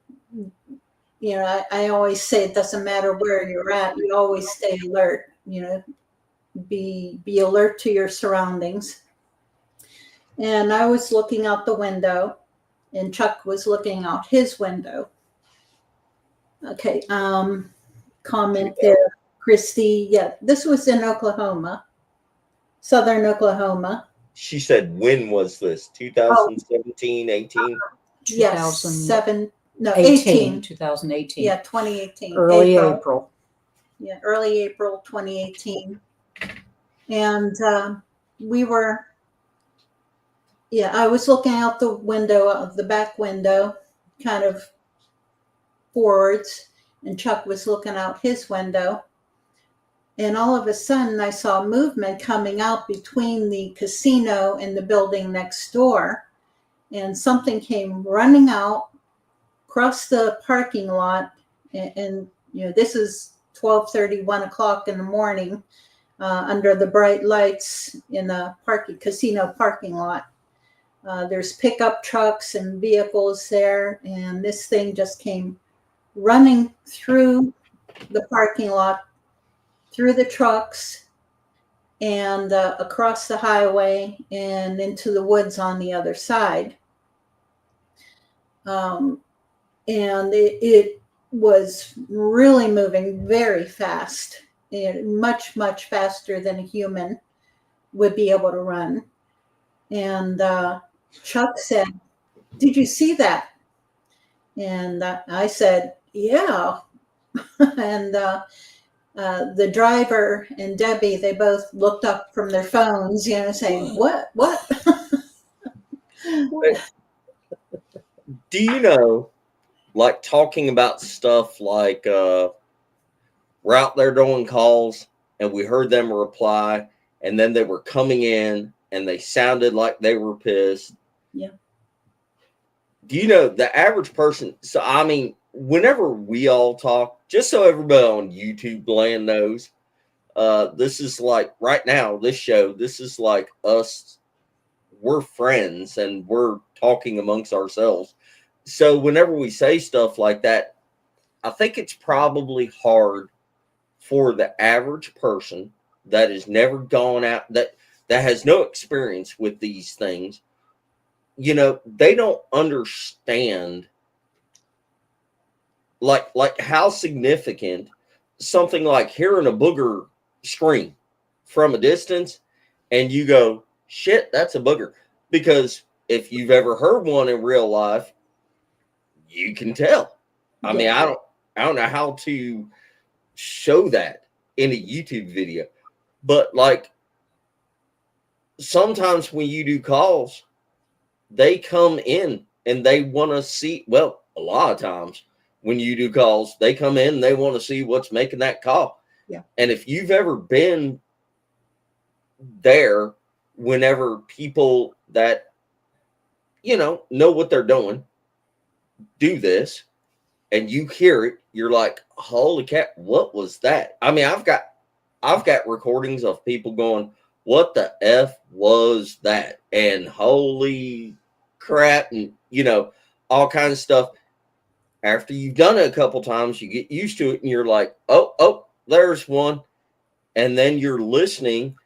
always say it doesn't matter where you're at, you always stay alert. Be alert to your surroundings. And I was looking out the window, and Chuck was looking out his window. Okay, comment there, Christy. Yeah, this was in Oklahoma, southern Oklahoma. She said, when was this? 2017, 18? Yes, 18. 2018. Yeah, 2018. Early April. Yeah, early April 2018. And we were, I was looking out the window, of the back window, kind of forwards, and Chuck was looking out his window. And all of a sudden, I saw movement coming out between the casino and the building next door. And something came running out across the parking lot. And this is 12:30, 1 o'clock in the morning, under the bright lights in a casino parking lot. There's pickup trucks and vehicles there. And this thing just came running through the parking lot, through the trucks, and across the highway and into the woods on the other side. and it was really moving very fast, and much, much faster than a human would be able to run. And Chuck said, "Did you see that?" And I said, "Yeah." And the driver and Debbie, they both looked up from their phones, saying, "What? Do you know, like talking about stuff like we're out there doing calls and we heard them reply, and then they were coming in and they sounded like they were pissed. Yeah. Do you know the average person? So, I mean, whenever we all talk, just so everybody on YouTube land knows, this is like right now, this show, this is like us. We're friends and we're talking amongst ourselves. So whenever we say stuff like that, I think it's probably hard for the average person that has never gone out, that has no experience with these things. They don't understand like how significant something like hearing a booger scream from a distance and you go, shit, that's a booger. Because if you've ever heard one in real life, you can tell. I mean, I don't know how to show that in a YouTube video, but like sometimes when you do calls, they come in and they want to see, well, a lot of times when you do calls, they come in and they want to see what's making that call. Yeah. And if you've ever been there, whenever people that, know what they're doing, do this, and you hear it, you're like, holy cat, what was that? I mean, I've got recordings of people going, what the F was that? And holy crap, and all kinds of stuff. After you've done it a couple times, you get used to it and you're like, oh, there's one. And then you're listening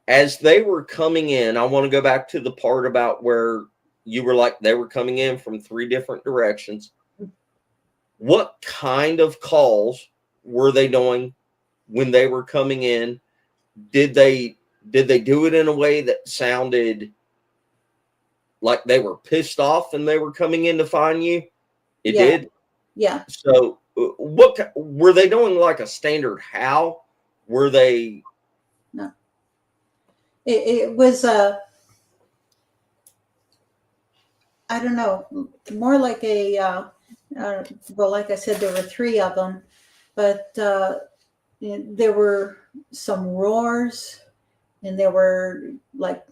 as they were coming in. I want to go back to the part about where you were like, they were coming in from 3 different directions. What kind of calls were they doing when they were coming in? Did they do it in a way that sounded like they were pissed off and they were coming in to find you? It did? Yeah. So what were they doing, like a standard howl? Were they? No. It was I don't know, more like a well, like I said, there were 3 of them, but there were some roars, and there were like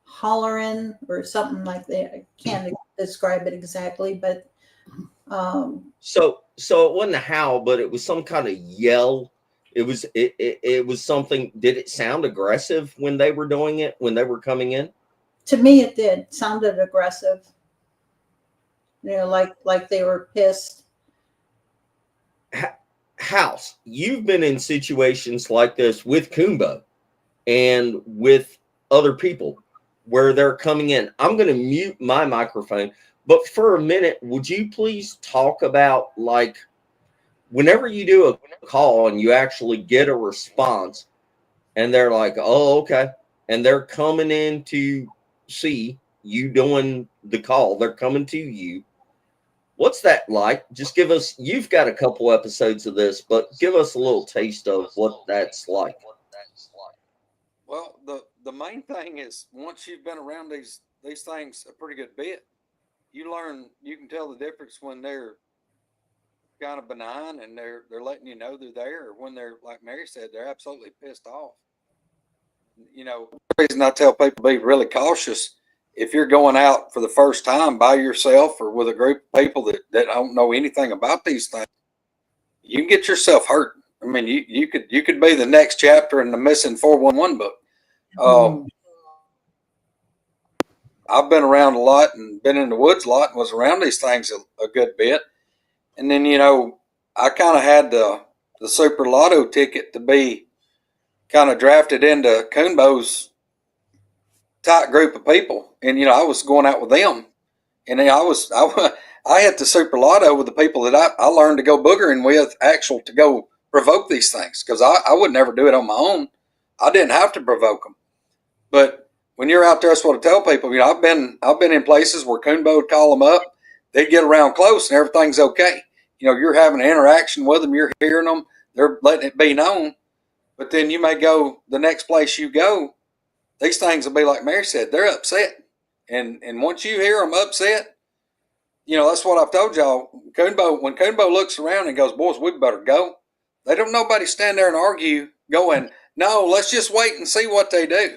hollering or something like that. I can't describe it exactly, but So it wasn't a howl, but it was some kind of yell. It was something. Did it sound aggressive when they were doing it, when they were coming in? To me, it did. Sounded aggressive. Like they were pissed. House, you've been in situations like this with Kumbo and with other people where they're coming in. I'm going to mute my microphone, but for a minute, would you please talk about, like, whenever you do a call and you actually get a response and they're like, oh, okay, and they're coming in to see you doing the call, they're coming to you. What's that like? Just give us, you've got a couple episodes of this, but give us a little taste of what that's like. Well, the main thing is, once you've been around these things a pretty good bit, you can tell the difference when they're kind of benign and they're letting you know they're there, or when they're, like Mary said, they're absolutely pissed off. The reason I tell people to be really cautious, if you're going out for the first time by yourself or with a group of people that don't know anything about these things, you can get yourself hurt. I mean, you could be the next chapter in the missing 411 book. I've been around a lot and been in the woods a lot and was around these things a good bit. And then, I kind of had the super lotto ticket to be kind of drafted into Kumbo's tight group of people. And, I was going out with them. And I I hit the super lotto with the people that I learned to go boogering with, actual to go provoke these things, because I would never do it on my own. I didn't have to provoke them. But when you're out there, that's what I tell people. I've been in places where Coonbo would call them up. They'd get around close and everything's okay. You're having an interaction with them. You're hearing them. They're letting it be known. But then you may go the next place you go. These things will be like Mary said. They're upset. And once you hear them upset, that's what I've told y'all. When Coonbo looks around and goes, boys, we better go. They don't nobody stand there and argue going, no, let's just wait and see what they do.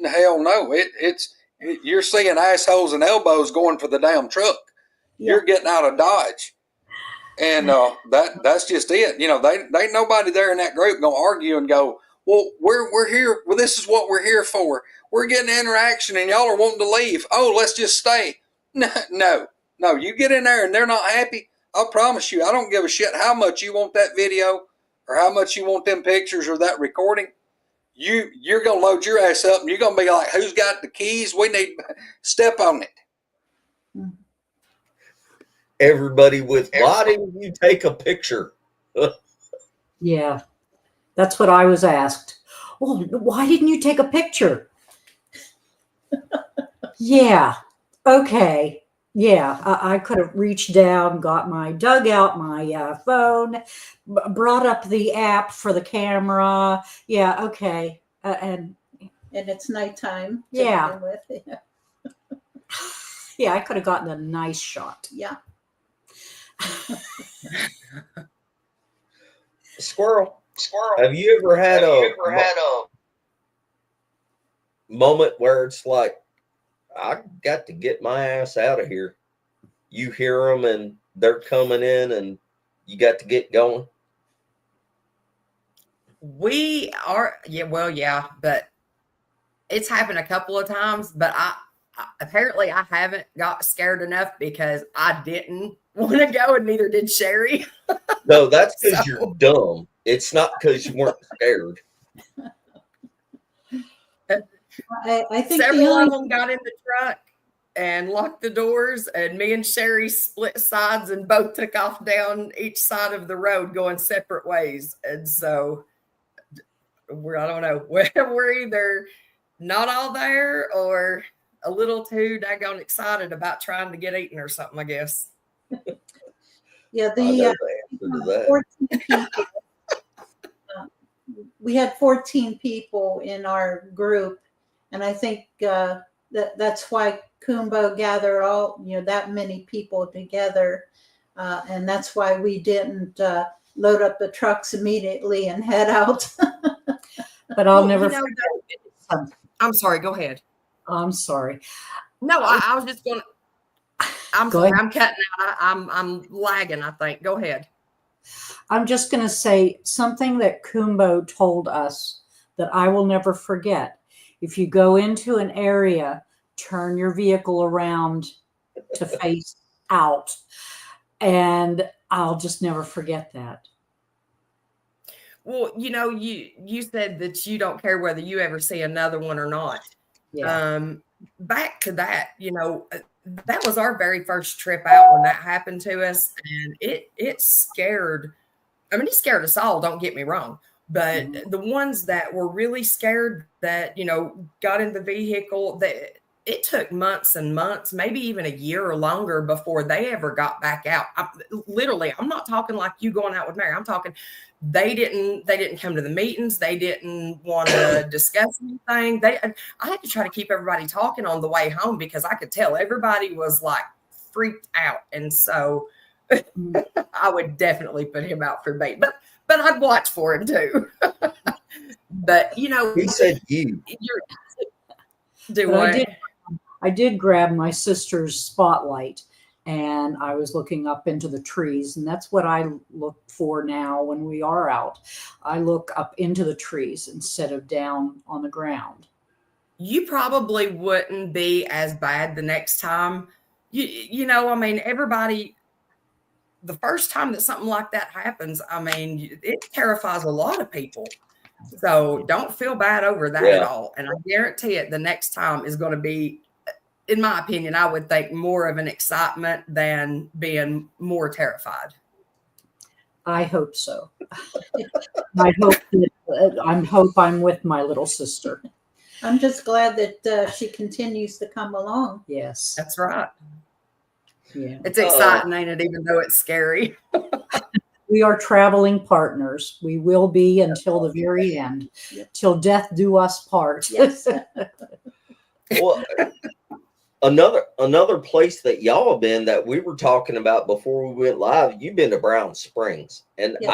Hell no. You're seeing assholes and elbows going for the damn truck. Yeah. You're getting out of Dodge. And that's just it. They ain't nobody there in that group gonna argue and go, well, we're here. Well, this is what we're here for. We're getting interaction and y'all are wanting to leave. Oh, let's just stay. No, you get in there and they're not happy. I'll promise you, I don't give a shit how much you want that video or how much you want them pictures or that recording. You're going to load your ass up and you're going to be like, who's got the keys? We need step on it. Everybody with, why didn't you take a picture? Yeah, that's what I was asked. Well, why didn't you take a picture? Yeah, okay. Yeah, I could have reached down, dug out my phone, brought up the app for the camera. Yeah, okay. And it's nighttime. Yeah. Yeah, I could have gotten a nice shot. Yeah. Squirrel. Have you ever had a moment where it's like, I got to get my ass out of here? You hear them and they're coming in and you got to get going? We are, yeah, but it's happened a couple of times, but apparently I haven't got scared enough because I didn't want to go and neither did Sherry. No, that's because you're dumb. It's not because you weren't scared. I think several of them got in the truck and locked the doors, and me and Sherry split sides and both took off down each side of the road going separate ways. And so I don't know, we're either not all there or a little too daggone excited about trying to get eaten or something, I guess. Yeah, 14 people. We had 14 people in our group, and I think that's why Coonbo gather all that many people together, and that's why we didn't load up the trucks immediately and head out. But I'll never. I'm sorry. Go ahead. I'm sorry. No, I was just going to. I'm Go sorry. ahead. I'm cutting out. I'm lagging, I think. Go ahead. I'm just going to say something that Coonbo told us that I will never forget. If you go into an area, turn your vehicle around to face out. And I'll just never forget that. Well, you said that you don't care whether you ever see another one or not. Yeah. Back to that, that was our very first trip out when that happened to us. And it scared, it scared us all, don't get me wrong. But the ones that were really scared that, got in the vehicle, that it took months and months, maybe even a year or longer before they ever got back out. I'm not talking like you going out with Mary. I'm talking they didn't come to the meetings. They didn't want to discuss anything. I had to try to keep everybody talking on the way home because I could tell everybody was like freaked out. And so I would definitely put him out for bait, but I'd watch for him too. But he said you. Do what? I did grab my sister's spotlight and I was looking up into the trees, and that's what I look for now when we are out. I look up into the trees instead of down on the ground. You probably wouldn't be as bad the next time. Everybody, the first time that something like that happens, it terrifies a lot of people. So don't feel bad over that at all. And I guarantee it, the next time is going to be in my opinion, I would think more of an excitement than being more terrified. I hope so. I hope I'm with my little sister. I'm just glad that she continues to come along. Yes. That's right. Yeah. It's exciting, ain't it? Even though it's scary. We are traveling partners. We will be until the very end, till death do us part. Yes. Well, another place that y'all have been that we were talking about before we went live, you've been to Brown Springs, and Yeah.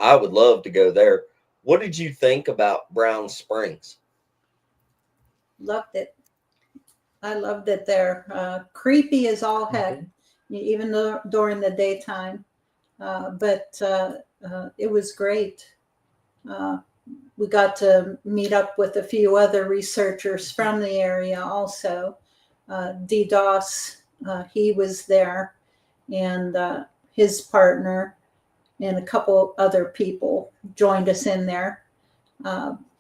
I would love to go there. What did you think about Brown Springs? Loved it. I loved it there. Creepy as all heck, even though during the daytime. But it was great. We got to meet up with a few other researchers from the area also. DDoS, he was there, and his partner and a couple other people joined us in there.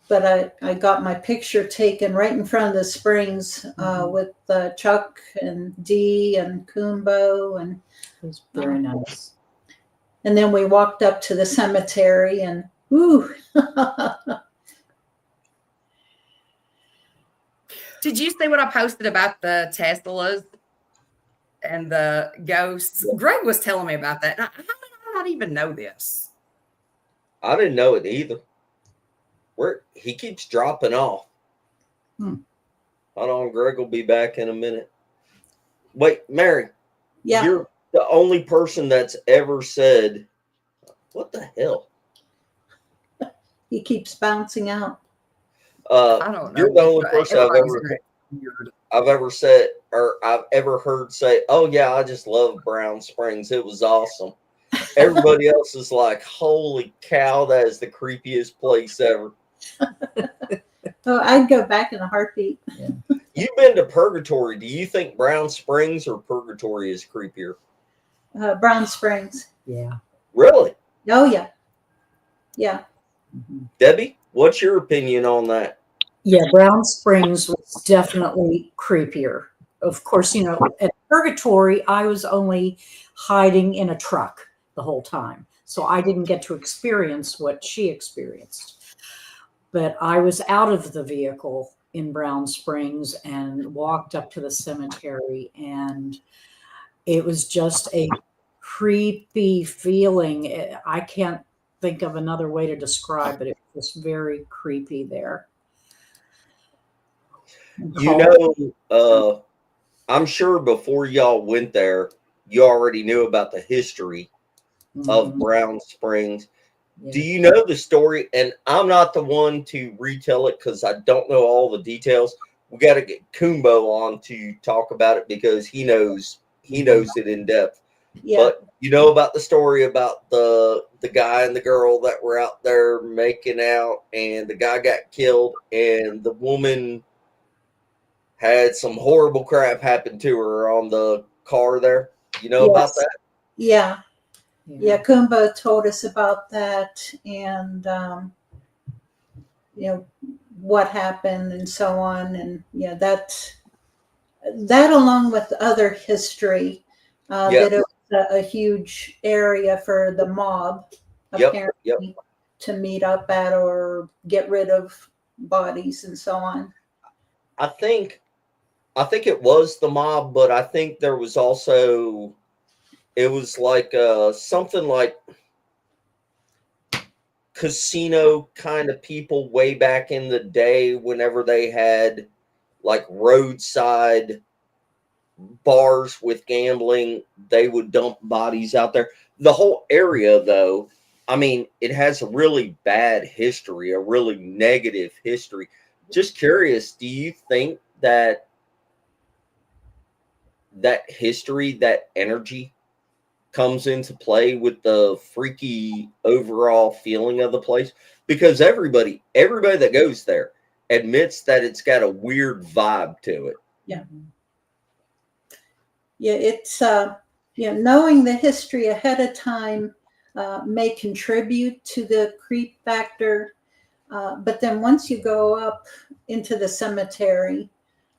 But I got my picture taken right in front of the springs with Chuck and Dee and Kumbo. And It was very nice. And then we walked up to the cemetery and ooh. Did you see what I posted about the Teslas and the ghosts? Greg was telling me about that. How did I not even know this? I didn't know it either. He keeps dropping off. Hold on, Greg will be back in a minute. Wait, Mary. Yeah. You're the only person that's ever said, what the hell? He keeps bouncing out. I don't know. You're the only person I've ever said, or I've ever heard say, oh yeah, I just love Brown Springs. It was awesome. Everybody else is like, holy cow, that is the creepiest place ever. Oh, I'd go back in a heartbeat. Yeah. You've been to Purgatory. Do you think Brown Springs or Purgatory is creepier? Brown Springs. Yeah. Really? Oh, yeah. Yeah. Debbie, what's your opinion on that? Yeah, Brown Springs was definitely creepier. Of course, you know, at Purgatory, I was only hiding in a truck the whole time. So I didn't get to experience what she experienced. But I was out of the vehicle in Brown Springs and walked up to the cemetery, and it was just a creepy feeling. I can't think of another way to describe it. It was very creepy there. You know, I'm sure before y'all went there, you already knew about the history of Brown Springs. Yeah. Do you know the story? And I'm not the one to retell it because I don't know all the details. We got to get Kumbo on to talk about it because he knows it in depth. Yeah. But you know about the story about the guy and the girl that were out there making out, and the guy got killed, and the woman had some horrible crap happen to her on the car there. You know about that? Yeah. Yeah, Kumbo told us about that, and you know what happened and so on, and yeah, that along with other history, that it was a huge area for the mob apparently to meet up at or get rid of bodies and so on. I think it was the mob, but I think there was also. It was like something like casino kind of people way back in the day whenever they had like roadside bars with gambling, they would dump bodies out there. The whole area, though, I mean, it has a really bad history, a really negative history. Just curious, do you think that history, that energy comes into play with the freaky overall feeling of the place? Because everybody that goes there admits that it's got a weird vibe to it. Yeah. Yeah, it's knowing the history ahead of time may contribute to the creep factor, but then once you go up into the cemetery,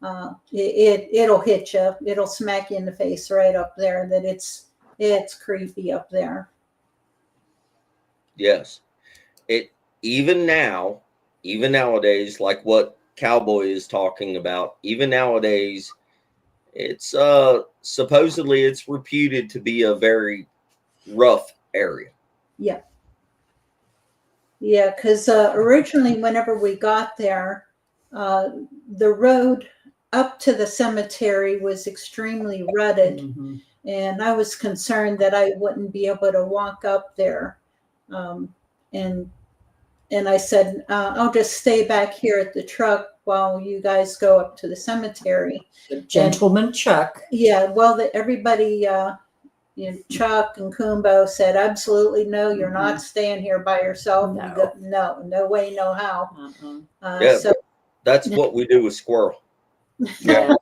it'll hit you. It'll smack you in the face right up there. That it's creepy up there. Yes. Even nowadays, like what Cowboy is talking about, even nowadays, it's supposedly it's reputed to be a very rough area. Yeah. Yeah, because originally, whenever we got there, the road up to the cemetery was extremely rutted, Mm-hmm. and I was concerned that I wouldn't be able to walk up there. And I said, I'll just stay back here at the truck while you guys go up to the cemetery. Gentleman Chuck. Yeah, well, everybody, Chuck and Kumbo said, absolutely no, you're not staying here by yourself. No way, no how. Uh-uh. So That's what we do with squirrel. Yeah.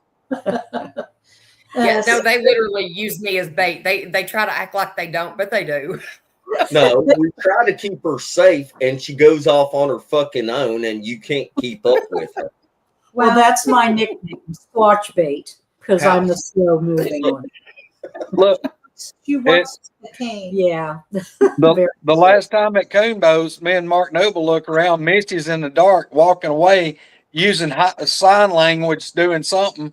Yeah, no, they literally use me as bait. They try to act like they don't, but they do. No, we try to keep her safe, and she goes off on her fucking own, and you can't keep up with her. Well, that's my nickname, Squatch Bait, because I'm the slow moving one. Look, she wants the cane. Yeah. the last time at Coonbo's, me and Mark Noble look around. Misty's in the dark, walking away, using sign language, doing something.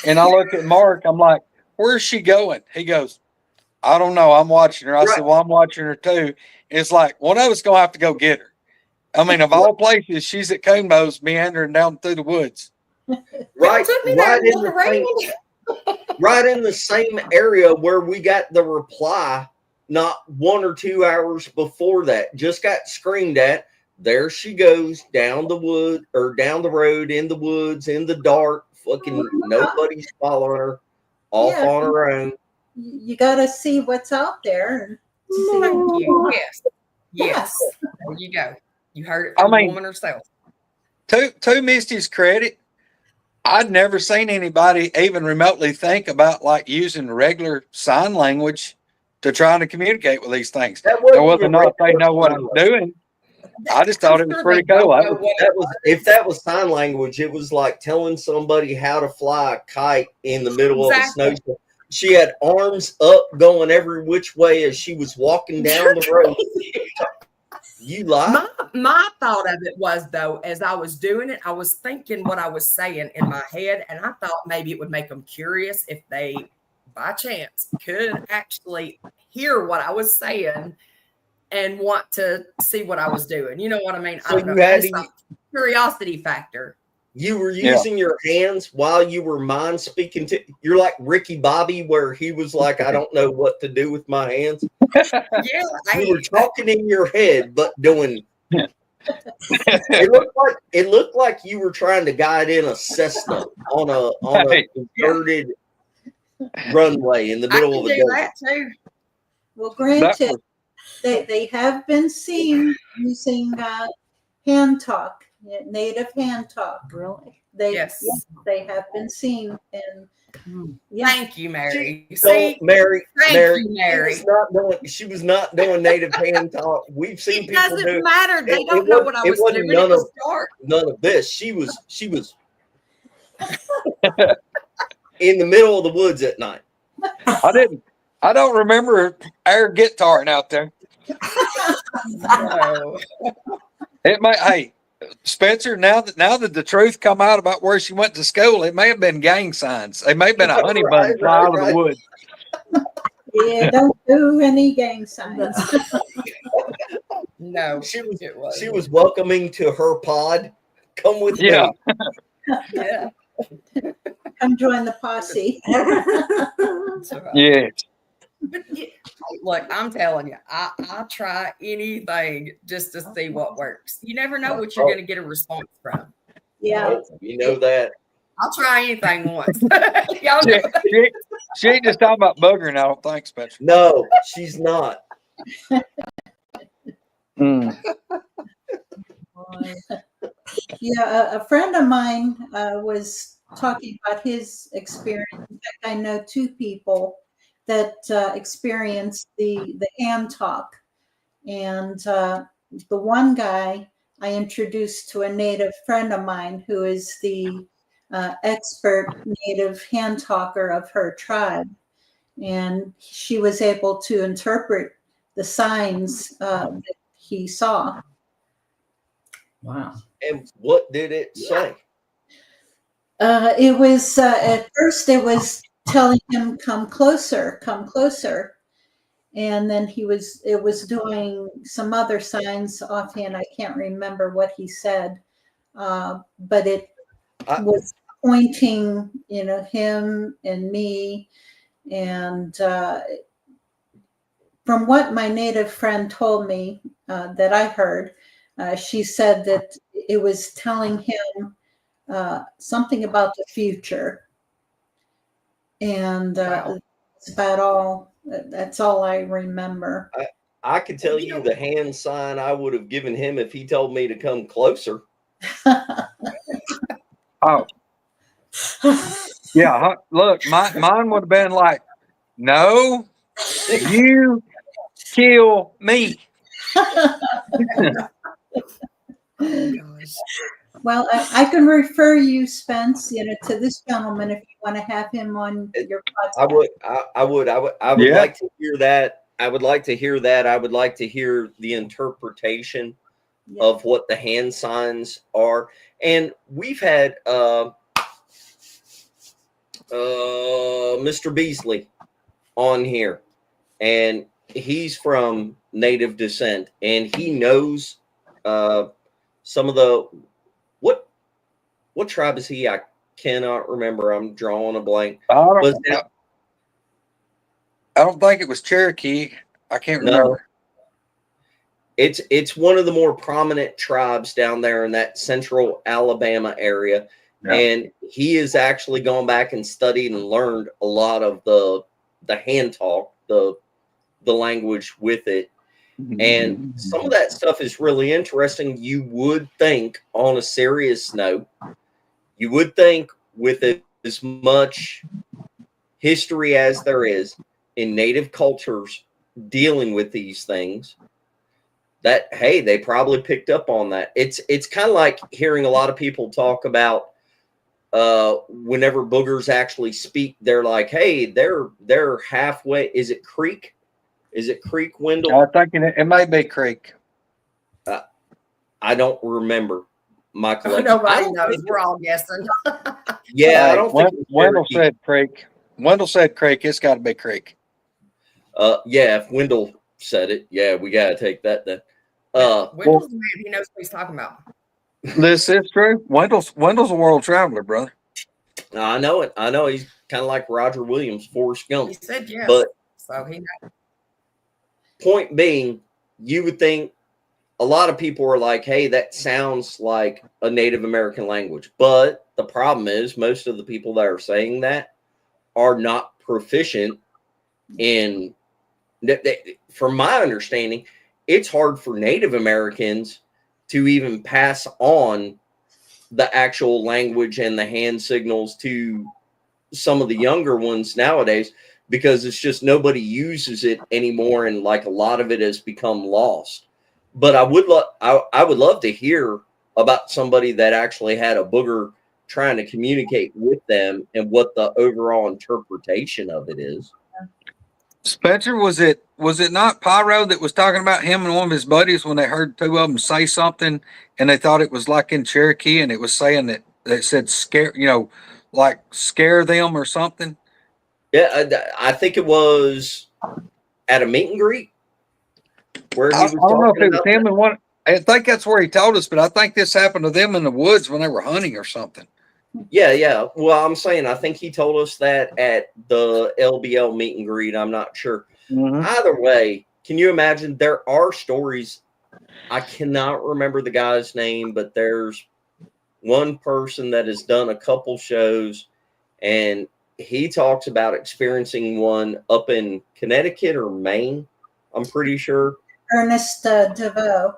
And I look at Mark. I'm like, "Where's she going?" He goes, "I don't know. I'm watching her." I said, "Well, I'm watching her too." It's like one of us gonna have to go get her. I mean, of all places, she's at Coonbo's, meandering down through the woods. Right in the same area where we got the reply not 1 or 2 hours before that. Just got screamed at. There she goes down the wood or down the road in the woods in the dark. Fucking nobody's following her. Off on her own. You got to see what's out there. Thank you. Yes. There you go. You heard it from the woman herself. To Misty's credit, I'd never seen anybody even remotely think about like using regular sign language to try to communicate with these things. Now, whether or not they know what I'm doing, I just thought it was pretty cool. If that was sign language, it was like telling somebody how to fly a kite in the middle of a snowstorm. She had arms up going every which way as she was walking down the road. You lie. My thought of it was, though, as I was doing it, I was thinking what I was saying in my head, and I thought maybe it would make them curious if they, by chance, could actually hear what I was saying and want to see what I was doing. You know what I mean? So I don't know. It's a curiosity factor. You were using your hands while you were mind speaking to. You're like Ricky Bobby, where he was like, "I don't know what to do with my hands." Yeah, you were talking in your head, but doing. It looked like you were trying to guide in a Cessna on a converted runway in the middle of a desert. That too. Well, granted, they have been seen using hand talk. Native hand talk. Really? They have been seen, and Thank you, Mary. Mary, Mary. She was not doing native hand talk. We've seen people do it. Doesn't matter. They don't know what I was doing. It was dark. None of this. She was in the middle of the woods at night. I don't remember air guitaring out there. No. It might. Hey, Spencer, now that the truth come out about where she went to school, it may have been gang signs. It may have been a honey bun fly out of the woods. Yeah, don't do any gang signs. No, she was welcoming to her pod. Come with me. Yeah. Come join the posse. Yeah. But look, I'm telling you, I try anything just to see what works. You never know what you're going to get a response from. Yeah. You know that. I'll try anything once. She ain't just talking about buggering, I don't think, Spencer. No, she's not. Yeah, a friend of mine was talking about his experience. In fact, I know two people that experienced the hand talk. And the one guy I introduced to a native friend of mine who is the expert native hand talker of her tribe. And she was able to interpret the signs that he saw. Wow. And what did it say? It was, at first it was telling him, come closer, come closer. And then it was doing some other signs offhand. I can't remember what he said, but it was pointing, him and me. And from what my native friend told me that I heard, she said that it was telling him something about the future. And that's about all. That's all I remember. I could tell you the hand sign I would have given him if he told me to come closer. Oh. Yeah, look, mine would have been like, no, you kill me. Oh, gosh. Well, I can refer you, Spence, to this gentleman if you want to have him on your podcast. I would Yeah. like to hear that. I would like to hear that. I would like to hear the interpretation of what the hand signs are. And we've had Mr. Beasley on here, and he's from native descent, and he knows some of the what tribe is he? I cannot remember. I'm drawing a blank. I don't think it was Cherokee. I can't remember. It's one of the more prominent tribes down there in that central Alabama area. Yeah. And he has actually gone back and studied and learned a lot of the hand talk, the language with it. And some of that stuff is really interesting. You would think, on a serious note, you would think with as much history as there is in native cultures dealing with these things, that, hey, they probably picked up on that. It's kind of like hearing a lot of people talk about whenever boogers actually speak, they're like, hey, they're halfway. Is it Creek? Is it Creek, Wendell? I think it may be Creek. I don't remember my collection. Nobody knows. We're all guessing. Yeah, I don't think Wendell said Creek. Wendell said Creek. It's got to be Creek. Yeah, if Wendell said it, yeah, we got to take that then. Wendell's the man. He knows what he's talking about. This is true. Wendell's a world traveler, brother. I know it. I know he's kind of like Roger Williams, Forrest Gump. He said yes. But so he knows. Point being, you would think a lot of people are like, hey, that sounds like a Native American language. But the problem is most of the people that are saying that are not proficient in, from my understanding, it's hard for Native Americans to even pass on the actual language and the hand signals to some of the younger ones nowadays, because it's just nobody uses it anymore, and like a lot of it has become lost. But I would love to hear about somebody that actually had a booger trying to communicate with them and what the overall interpretation of it is. Spencer, was it not Pyro that was talking about him and one of his buddies when they heard two of them say something and they thought it was like in Cherokee, and it was saying that they said scare, like scare them or something? Yeah, I think it was at a meet and greet where he was I don't know if it was him that. and one. I think that's where he told us, but I think this happened to them in the woods when they were hunting or something. Yeah. Well, I'm saying I think he told us that at the LBL meet and greet. I'm not sure. Mm-hmm. Either way, can you imagine? There are stories. I cannot remember the guy's name, but there's one person that has done a couple shows, and he talks about experiencing one up in Connecticut or Maine. I'm pretty sure. Ernest DeVoe.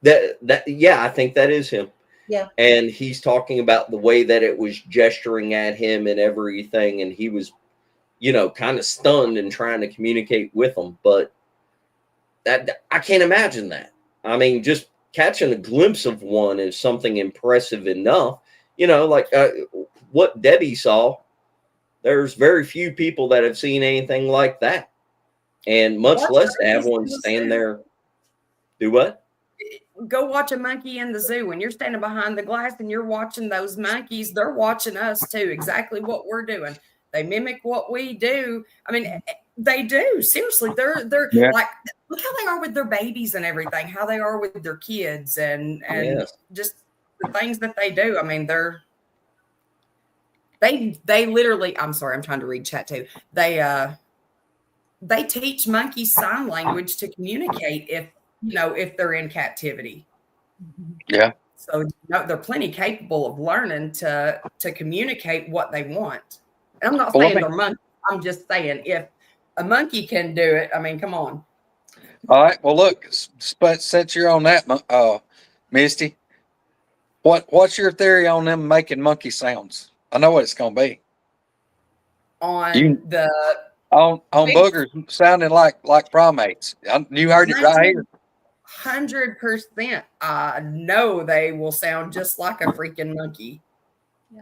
Yeah, I think that is him. Yeah. And he's talking about the way that it was gesturing at him and everything, and he was, kind of stunned and trying to communicate with them. But that I can't imagine that. I mean, just catching a glimpse of one is something impressive enough. you know, like what Debbie saw, there's very few people that have seen anything like that. And much less to have one stand there. Do what? Go watch a monkey in the zoo. When you're standing behind the glass and you're watching those monkeys, they're watching us too. Exactly what we're doing. They mimic what we do. I mean, they do. Seriously, they're like, look how they are with their babies and everything. How they are with their kids and just the things that they do. I mean, they literally. I'm sorry, I'm trying to read chat too. They teach monkeys sign language to communicate if they're in captivity. Yeah. So they're plenty capable of learning to communicate what they want. And I'm not saying they're monkeys. I'm just saying if a monkey can do it, I mean, come on. All right. Well, look, since you're on that, Misty, what's your theory on them making monkey sounds? I know what it's going to be. On boogers sounding like primates. You heard it right here. 100%. I know they will sound just like a freaking monkey. Yeah.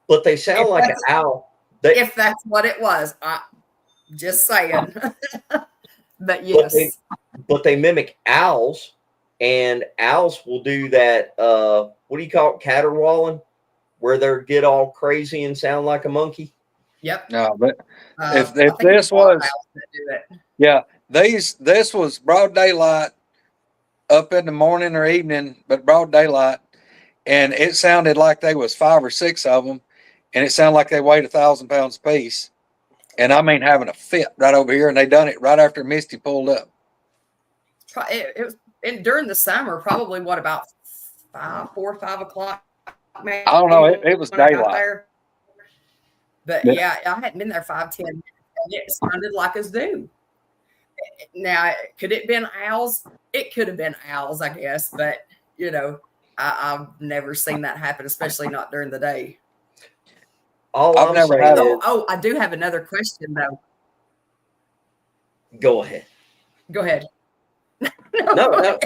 But they sound like an owl. If that's what it was, just saying. But yes. But they mimic owls, and owls will do that. What do you call it? Caterwauling, where they get all crazy and sound like a monkey. Yep. No, but if this was, yeah, this was broad daylight, up in the morning or evening, but broad daylight, and it sounded like there was 5 or 6 of them, and it sounded like they weighed 1,000 pounds apiece. And I mean, having a fit right over here, and they done it right after Misty pulled up. It was during the summer, probably what, about 4 or 5 o'clock? Maybe, I don't know. It was daylight. But yeah, I hadn't been there 5-10 minutes, and it sounded like a zoo. Now, could it have been owls? It could have been owls, I guess. But, I've never seen that happen, especially not during the day. I've never had. Oh, I do have another question, though. Go ahead. Go ahead. No,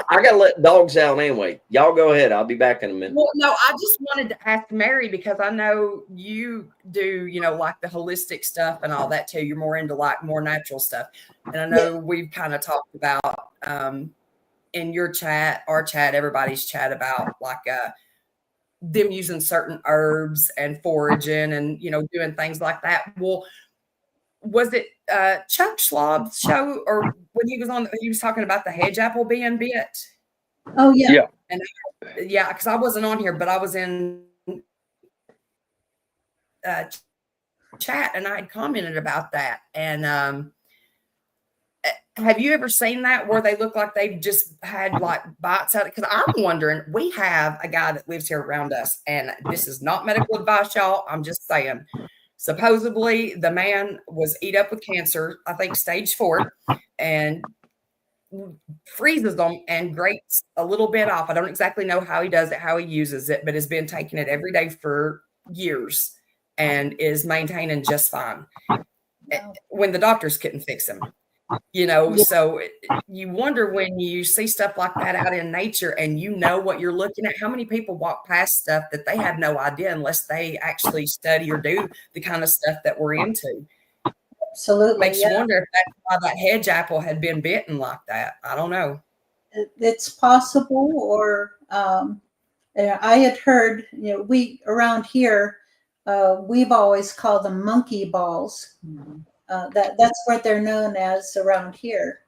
I gotta let dogs out anyway. Y'all go ahead. I'll be back in a minute. Well, no, I just wanted to ask Mary, because I know you do, like the holistic stuff and all that too. You're more into like more natural stuff. And I know we've kind of talked about in your chat, our chat, everybody's chat about like them using certain herbs and foraging and, doing things like that. Well, was it Chuck Schlab's show, or when he was talking about the hedge apple being bit? Oh, yeah. Yeah. And yeah, because I wasn't on here, but I was in chat and I had commented about that. And have you ever seen that where they look like they've just had like bites out? Because I'm wondering, we have a guy that lives here around us, and this is not medical advice, y'all. I'm just saying. Supposedly, the man was eat up with cancer, I think stage 4, and freezes them and grates a little bit off. I don't exactly know how he does it, how he uses it, but has been taking it every day for years and is maintaining just fine. When the doctors couldn't fix him. So you wonder when you see stuff like that out in nature and what you're looking at. How many people walk past stuff that they have no idea unless they actually study or do the kind of stuff that we're into? Absolutely. Makes you wonder if that's why that hedge apple had been bitten like that. I don't know. It's possible, or I had heard, we around here, we've always called them monkey balls. Mm-hmm. That's what they're known as around here.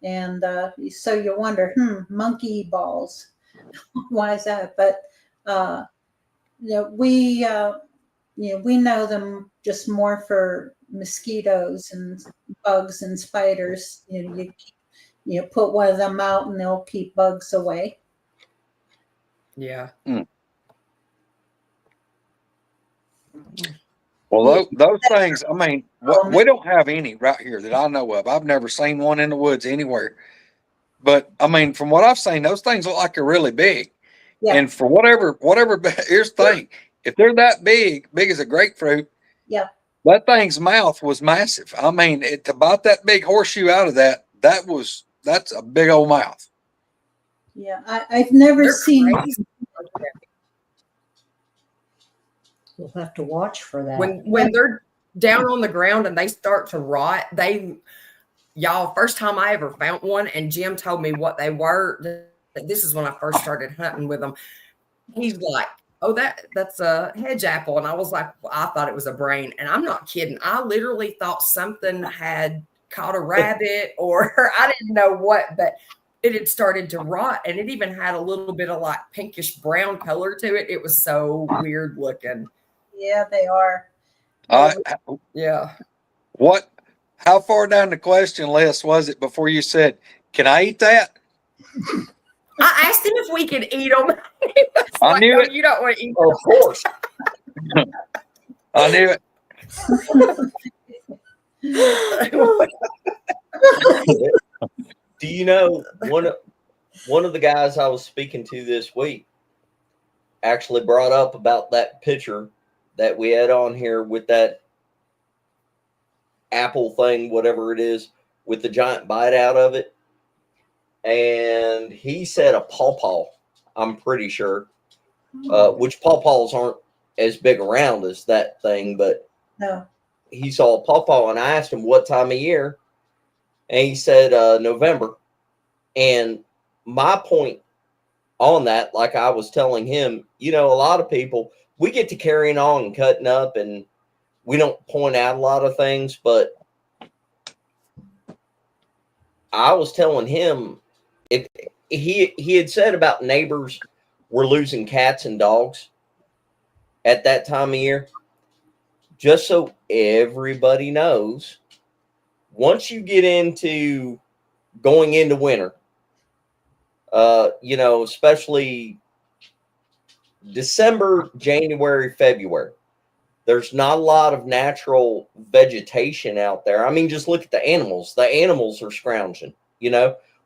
And so you wonder, monkey balls, why is that? But, we know them just more for mosquitoes and bugs and spiders. You put one of them out and they'll keep bugs away. Yeah. Well, those things, I mean, we don't have any right here that I know of. I've never seen one in the woods anywhere. But, I mean, from what I've seen, those things look like they're really big. Yeah. And for whatever, here's the thing. If they're that big as a grapefruit, yeah, that thing's mouth was massive. I mean, to bite that big horseshoe out of that's a big old mouth. Yeah, I've never seen. We'll have to watch for that. When they're down on the ground and they start to rot, y'all, first time I ever found one, and Jim told me what they were. This is when I first started hunting with them. He's like, oh, that's a hedge apple. And I was like, well, I thought it was a brain. And I'm not kidding. I literally thought something had caught a rabbit, or I didn't know what, but it had started to rot, and it even had a little bit of like pinkish brown color to it. It was so weird looking. Yeah, they are. Yeah. How far down the question list was it before you said, can I eat that? I asked him if we could eat them. I knew it. You don't want to eat Of course. I knew it. Do you know one of the guys I was speaking to this week actually brought up about that picture that we had on here with that apple thing, whatever it is, with the giant bite out of it. And he said a pawpaw, I'm pretty sure, which pawpaws aren't as big around as that thing, but No. he saw a pawpaw, and I asked him what time of year, and he said November. And my point on that, like I was telling him, a lot of people, we get to carrying on and cutting up, and we don't point out a lot of things, but I was telling him, if he had said about neighbors were losing cats and dogs at that time of year. Just so everybody knows, once you get into going into winter, especially December, January, February, there's not a lot of natural vegetation out there. I mean, just look at the animals. The animals are scrounging,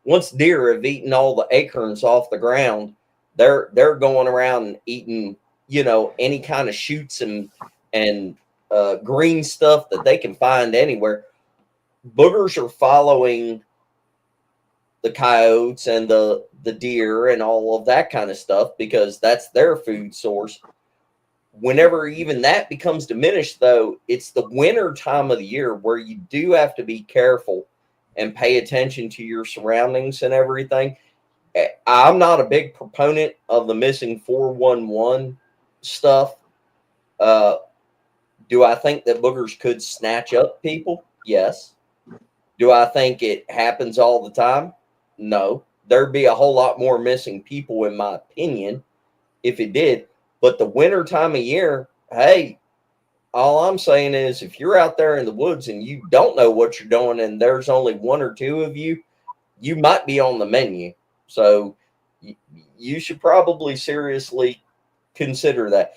Once deer have eaten all the acorns off the ground, they're going around and eating, any kind of shoots and green stuff that they can find anywhere. Boogers are following the coyotes and the deer and all of that kind of stuff because that's their food source. Whenever even that becomes diminished, though, it's the winter time of the year where you do have to be careful and pay attention to your surroundings and everything. I'm not a big proponent of the missing 411 stuff. Do I think that boogers could snatch up people? Yes. Do I think it happens all the time? No. There'd be a whole lot more missing people, in my opinion, if it did. But the winter time of year, hey, all I'm saying is if you're out there in the woods and you don't know what you're doing and there's only one or two of you, you might be on the menu. So you should probably seriously consider that.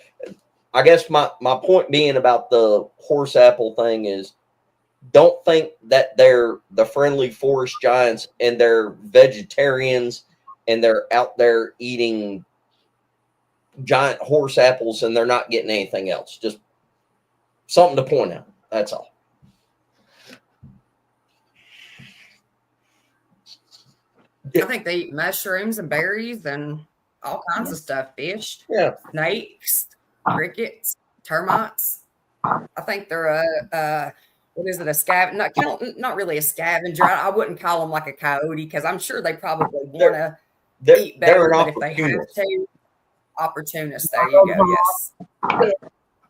I guess my point being about the horse apple thing is, don't think that they're the friendly forest giants and they're vegetarians and they're out there eating giant horse apples and they're not getting anything else. Just something to point out. That's all. I think they eat mushrooms and berries and all kinds of stuff. Fish, snakes, crickets, termites. I think they're what is it? A scavenger? Not really a scavenger. I wouldn't call them like a coyote because I'm sure they probably want to eat better, but if they have to, opportunists. There you go. Yes.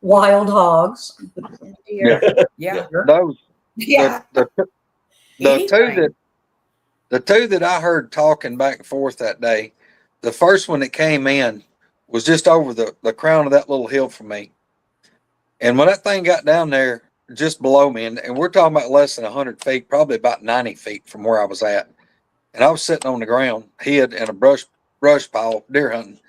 Wild hogs. Yeah. Those. Yeah. The two that I heard talking back and forth that day, the first one that came in was just over the crown of that little hill from me. And when that thing got down there just below me, and we're talking about less than 100 feet, probably about 90 feet from where I was at. And I was sitting on the ground, hid in a brush pile, deer hunting.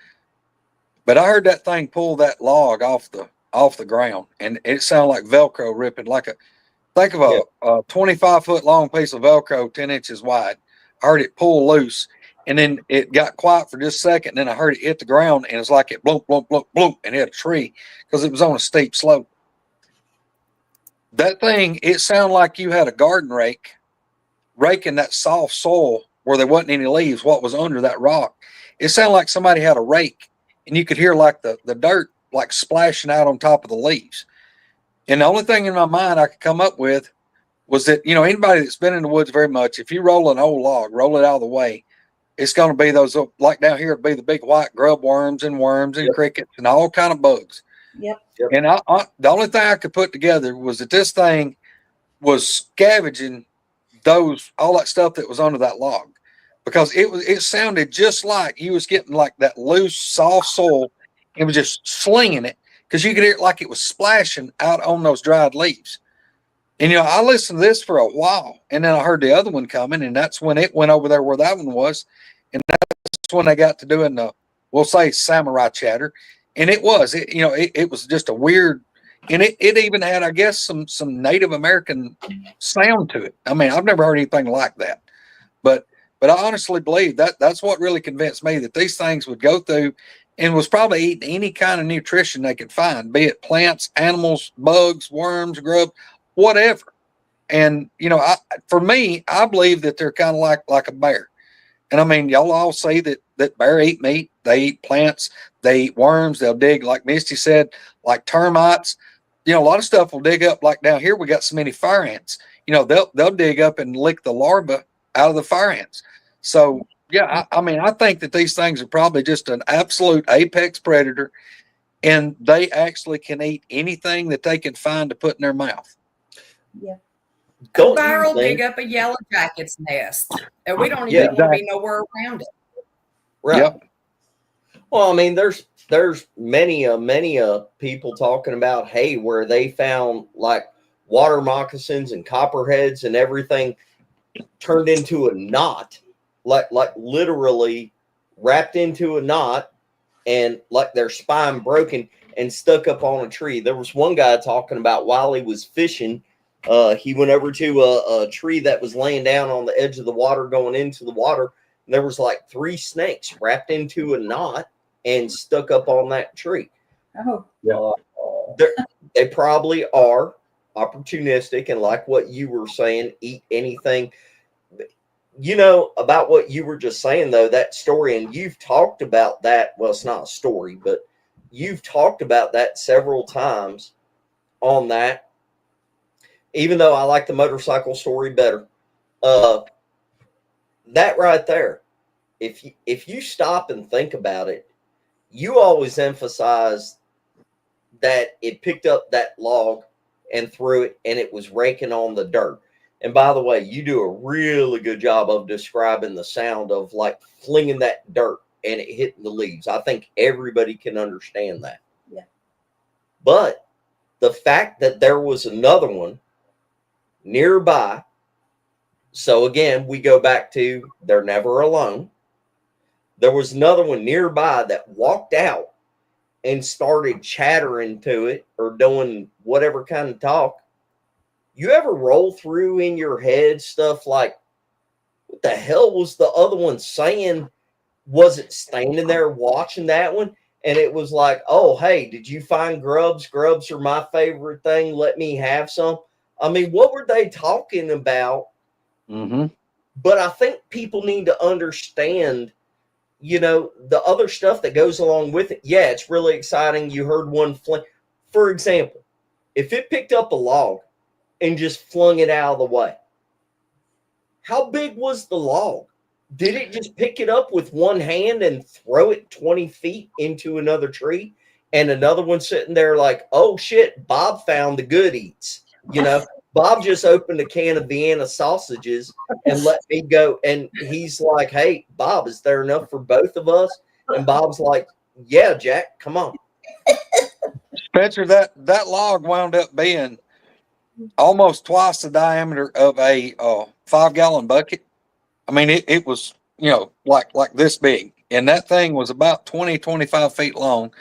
But I heard that thing pull that log off the ground, and it sounded like Velcro ripping, think of a 25-foot long piece of Velcro, 10 inches wide. I heard it pull loose, and then it got quiet for just a second. And then I heard it hit the ground, and it's like it bloop, bloop, bloop, bloop, and hit a tree because it was on a steep slope. That thing, it sounded like you had a garden rake raking that soft soil where there wasn't any leaves, what was under that rock. It sounded like somebody had a rake, and you could hear like the dirt like splashing out on top of the leaves. And the only thing in my mind I could come up with was that, you know, anybody that's been in the woods very much, if you roll an old log, roll it out of the way, it's going to be those, like down here, it'd be the big white grub worms and crickets and all kind of bugs. Yep. And the only thing I could put together was that this thing was scavenging all that stuff that was under that log, because it sounded just like he was getting like that loose, soft soil and was just slinging it, because you could hear it like it was splashing out on those dried leaves. And, you know, I listened to this for a while, and then I heard the other one coming, and that's when it went over there where that one was. And that's when they got to doing the, we'll say, samurai chatter. And it was just a weird, and it even had, I guess, some Native American sound to it. I mean, I've never heard anything like that. But I honestly believe that's what really convinced me that these things would go through and was probably eating any kind of nutrition they could find, be it plants, animals, bugs, worms, grub, whatever. And, you know, for me, I believe that they're kind of like a bear. And I mean, y'all all say that bear eat meat, they eat plants, they eat worms, they'll dig, like Misty said, like termites. You know, a lot of stuff will dig up, like down here we got so many fire ants. You know, they'll dig up and lick the larvae out of the fire ants. So yeah, I mean, I think that these things are probably just an absolute apex predator, and they actually can eat anything that they can find to put in their mouth. Yeah. A bear will dig up a yellow jacket's nest, and we don't even want to be nowhere around it. Right. Yep. Well, I mean, there's many people talking about, hey, where they found like water moccasins and copperheads and everything turned into a knot, like literally wrapped into a knot, and like their spine broken and stuck up on a tree. There was one guy talking about while he was fishing, he went over to a tree that was laying down on the edge of the water going into the water. And there was like 3 snakes wrapped into a knot and stuck up on that tree. Oh. They probably are opportunistic and, like what you were saying, eat anything. You know, about what you were just saying, though, that story, and you've talked about that. Well, it's not a story, but you've talked about that several times on that, even though I like the motorcycle story better. That right there, if you stop and think about it, you always emphasize that it picked up that log and threw it, and it was raking on the dirt. And by the way, you do a really good job of describing the sound of like flinging that dirt and it hitting the leaves. I think everybody can understand that. Yeah. But the fact that there was another one nearby, so again, we go back to they're never alone. There was another one nearby that walked out and started chattering to it or doing whatever kind of talk. You ever roll through in your head stuff like, what the hell was the other one saying? Was it standing there watching that one? And it was like, oh, hey, did you find grubs? Grubs are my favorite thing. Let me have some. I mean, what were they talking about? Mm-hmm. But I think people need to understand, you know, the other stuff that goes along with it. Yeah, it's really exciting. You heard one fling. For example, if it picked up a log and just flung it out of the way, how big was the log? Did it just pick it up with one hand and throw it 20 feet into another tree? And another one sitting there like, oh shit, Bob found the good eats. You know, Bob just opened a can of Vienna sausages and let me go. And he's like, hey, Bob, is there enough for both of us? And Bob's like, yeah, Jack, come on. Spencer, that log wound up being almost twice the diameter of a 5-gallon bucket. I mean, it was, you know, like this big. And that thing was about 20, 25 feet long.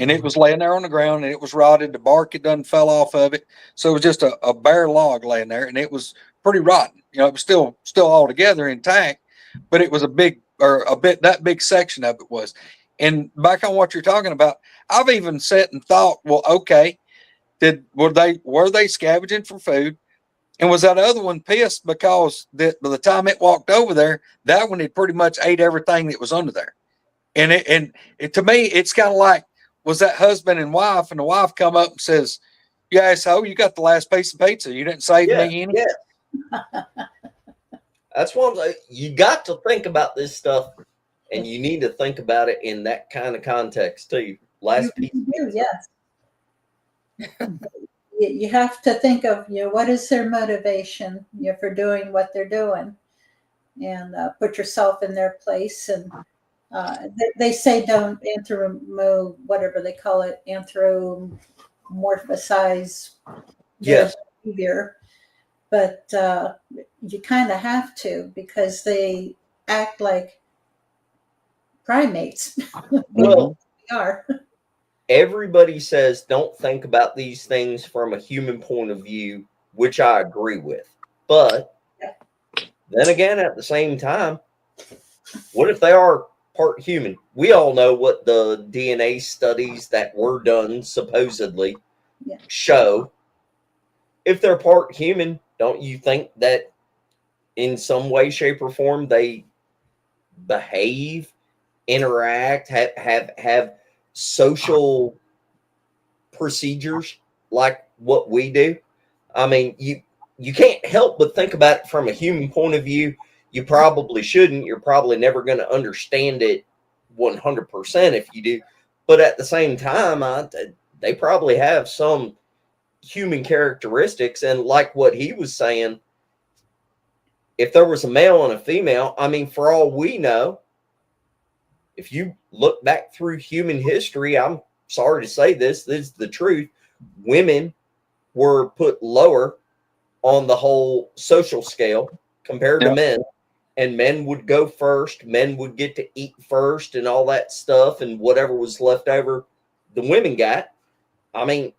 And it was laying there on the ground, and it was rotted. The bark had done fell off of it. So it was just a bare log laying there, and it was pretty rotten. You know, it was still all together intact, but it was that big section of it was. And back on what you're talking about, I've even sat and thought, well, okay, were they scavenging for food? And was that other one pissed because by the time it walked over there, that one had pretty much ate everything that was under there? And to me, it's kind of like, was that husband and wife, and the wife come up and says, "You asshole, you got the last piece of pizza. You didn't save me any." Yeah. That's one. You got to think about this stuff, and you need to think about it in that kind of context too. Last piece. Yes. You have to think of, what is their motivation, for doing what they're doing, and put yourself in their place. And they say don't whatever they call it, anthropomorphize their behavior, but you kind of have to, because they act like primates. Well, they are. Everybody says don't think about these things from a human point of view, which I agree with. But then again, at the same time, what if they are part human? We all know what the DNA studies that were done supposedly show. If they're part human, don't you think that in some way, shape, or form they behave, interact, have social procedures like what we do? I mean, you can't help but think about it from a human point of view. You probably shouldn't. You're probably never going to understand it 100% if you do. But at the same time, they probably have some human characteristics. And like what he was saying, if there was a male and a female, I mean, for all we know, if you look back through human history, I'm sorry to say this is the truth. Women were put lower on the whole social scale compared to men, and men would go first. Men would get to eat first and all that stuff, and whatever was left over, the women got. I mean,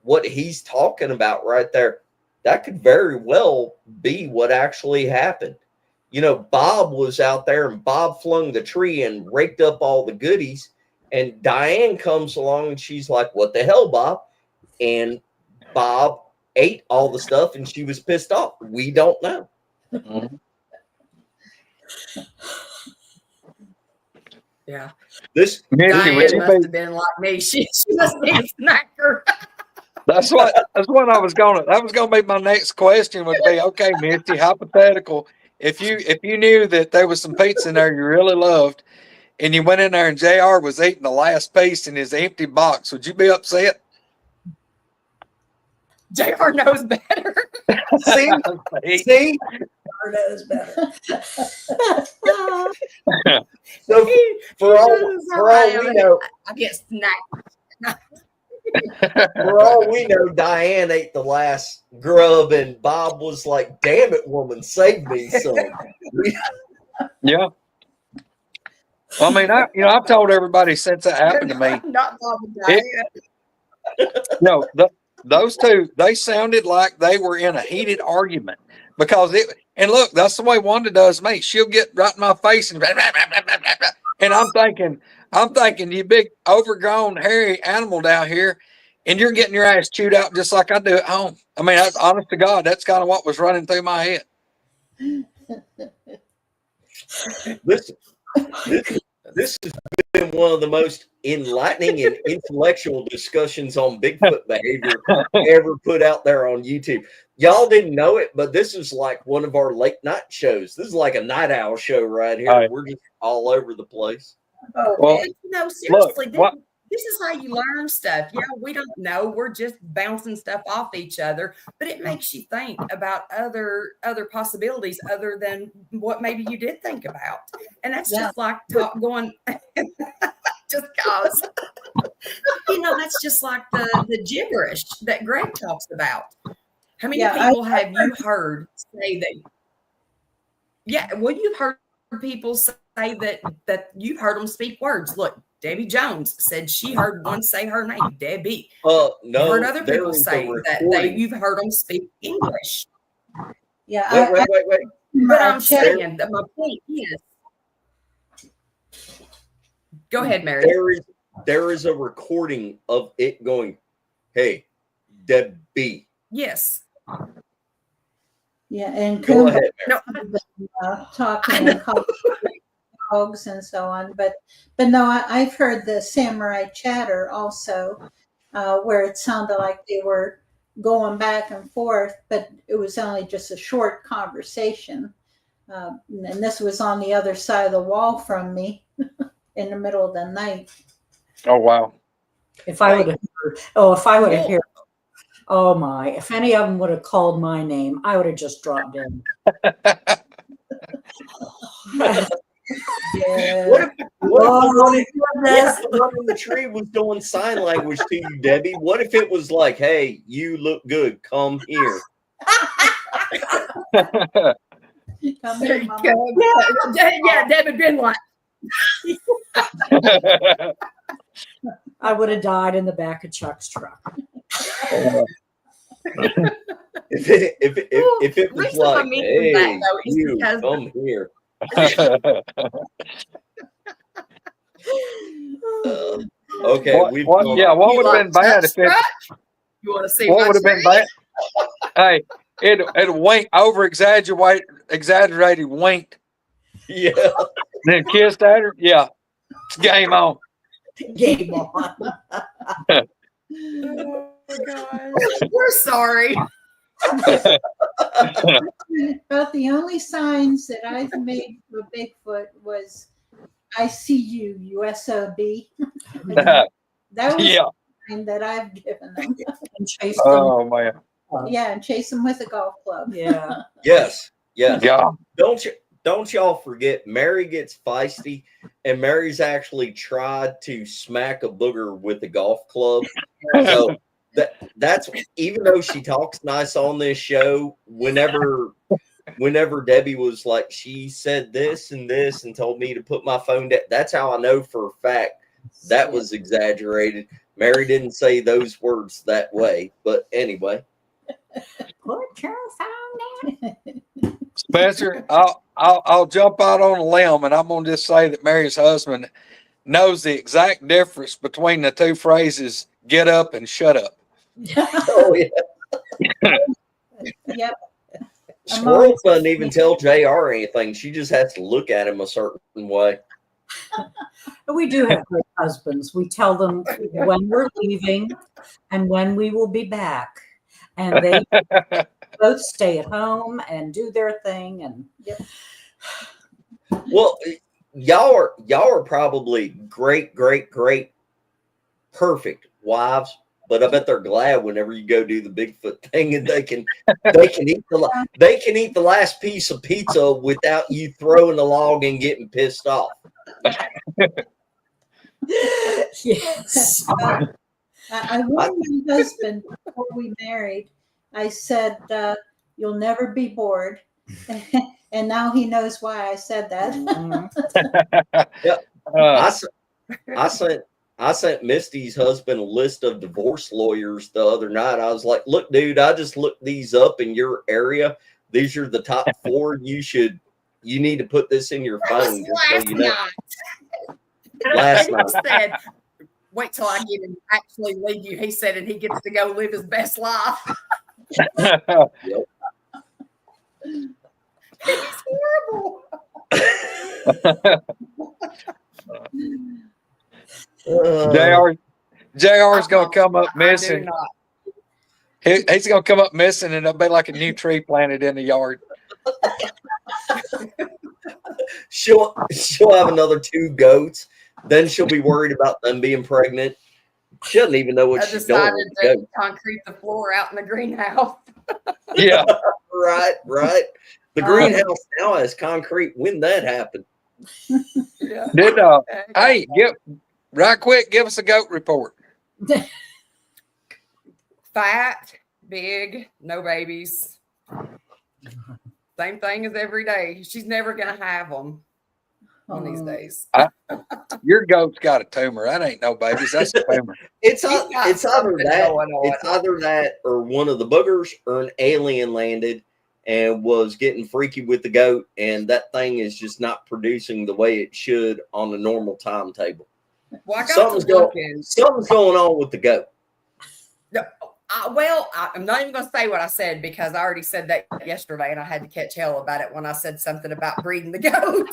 what he's talking about right there, that could very well be what actually happened. Bob was out there, and Bob flung the tree and raked up all the goodies. And Diane comes along, and she's like, "What the hell, Bob?" And Bob ate all the stuff, and she was pissed off. We don't know. Yeah. This Diane must have been like me. She must be a snacker. That's what I was gonna. That was gonna be my next question. Would be, okay, Misty, hypothetical. If you knew that there was some pizza in there you really loved, and you went in there and JR was eating the last piece in his empty box, would you be upset? JR knows better. See, JR knows better. So for all we know, I get snacked. For all we know, Diane ate the last grub, and Bob was like, "Damn it, woman, save me some." Yeah. I mean, I've told everybody since that happened to me. Not Bob and Diane. No, those two, they sounded like they were in a heated argument, because and look, that's the way Wanda does me. She'll get right in my face and I'm thinking, you big overgrown hairy animal down here, and you're getting your ass chewed out just like I do at home. I mean, that's honest to God, that's kind of what was running through my head. This has been one of the most enlightening and intellectual discussions on Bigfoot behavior ever put out there on YouTube. Y'all didn't know it, but this is like one of our late night shows. This is like a night owl show right here. Right. We're just all over the place. Well, seriously, look, this is how you learn stuff. Yeah, we don't know. We're just bouncing stuff off each other, but it makes you think about other possibilities other than what maybe you did think about. And that's just like going just cause. That's just like the gibberish that Greg talks about. How many people have you heard say that? Yeah, well, you've heard people say that you've heard them speak words. Look, Debbie Jones said she heard one say her name, Debbie. No, you've heard other people say that you've heard them speak English. Yeah. Wait. But I'm saying that my point is. Go ahead, Mary. There is a recording of it going, "Hey, Debbie." Yes. Yeah, and go ahead, talking and dogs and so on. But no, I've heard the samurai chatter also, where it sounded like they were going back and forth, but it was only just a short conversation. And this was on the other side of the wall from me in the middle of the night. Oh, wow. If I would have heard, oh my, if any of them would have called my name, I would have just dropped in. Yeah. What if the one in the tree was doing sign language to you, Debbie? What if it was like, hey, you look good, come here? Come here, Mama. Yeah, Debbie been like, I would have died in the back of Chuck's truck. If it was reason like, for me hey, that, though, is you because- come here. Okay, What would have been bad if it? You want to see What would have been bad? Hey, it wink over exaggerated winked, Yeah. then kissed at her. Yeah, it's game on. Game on. Oh my gosh. We're sorry. About the only signs that I've made for Bigfoot was I see you, USOB. That was Yeah. the sign that I've given them. And chase them. Oh man. Yeah, and chase them with a golf club. Yeah. Yes. Yes. Yeah. Don't y'all forget, Mary gets feisty, and Mary's actually tried to smack a booger with a golf club. So that's even though she talks nice on this show, whenever Debbie was like, she said this and this and told me to put my phone down, that's how I know for a fact that was exaggerated. Mary didn't say those words that way, but anyway. Put your phone down. Spencer, I'll jump out on a limb, and I'm gonna just say that Mary's husband knows the exact difference between the two phrases "get up" and "shut up." Oh yeah. Yep. Squirrel doesn't even tell JR anything. She just has to look at him a certain way. We do have great husbands. We tell them when we're leaving and when we will be back. And they both stay at home and do their thing. And Well, y'all are probably great, perfect wives, but I bet they're glad whenever you go do the Bigfoot thing and they can eat the last piece of pizza without you throwing the log and getting pissed off. yes. I warned my husband before we married. I said, you'll never be bored. And now he knows why I said that. I sent Misty's husband a list of divorce lawyers the other night. I was like, look, dude, I just looked these up in your area. These are the top 4. You need to put this in your phone. Just so you know. Last night. Said, wait till I get him actually leave you. He said, and he gets to go live his best life. Yep. He's horrible. JR's gonna come up missing. He's gonna come up missing, and it'll be like a new tree planted in the yard. She'll have another 2 goats. Then she'll be worried about them being pregnant. She doesn't even know what she's doing. I decided to concrete the floor out in the greenhouse. Yeah. Right. The greenhouse now has concrete. When that happened? Yeah. Hey, give us a goat report. Fat, big, no babies. Same thing as every day. She's never gonna have them one of these days. Your goat's got a tumor. That ain't no babies. That's a tumor. It's either that or one of the boogers or an alien landed and was getting freaky with the goat, and that thing is just not producing the way it should on the normal timetable. Well, Something's going on with the goat. No, I'm not even going to say what I said because I already said that yesterday, and I had to catch hell about it when I said something about breeding the goat.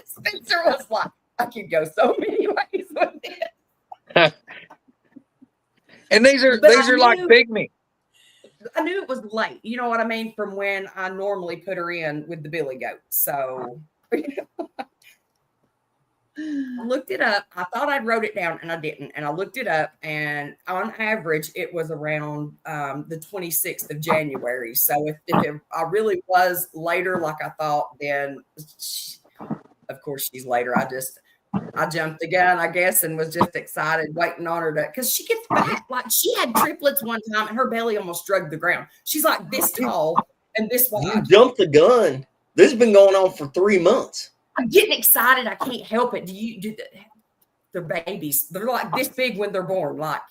Spencer was like, I could go so many ways with it. And these are like pygmy. I knew it was late. You know what I mean? From when I normally put her in with the billy goat. So I looked it up. I thought I'd wrote it down and I didn't. And I looked it up, and on average, it was around the 26th of January. So if I really was later, like I thought, then of course she's later. I jumped the gun, I guess, and was just excited, waiting on her to, because she gets back. Like, she had triplets one time, and her belly almost struck the ground. She's like this tall and this wide. You jumped the gun. This has been going on for 3 months. I'm getting excited. I can't help it. They're babies. They're like this big when they're born. Like,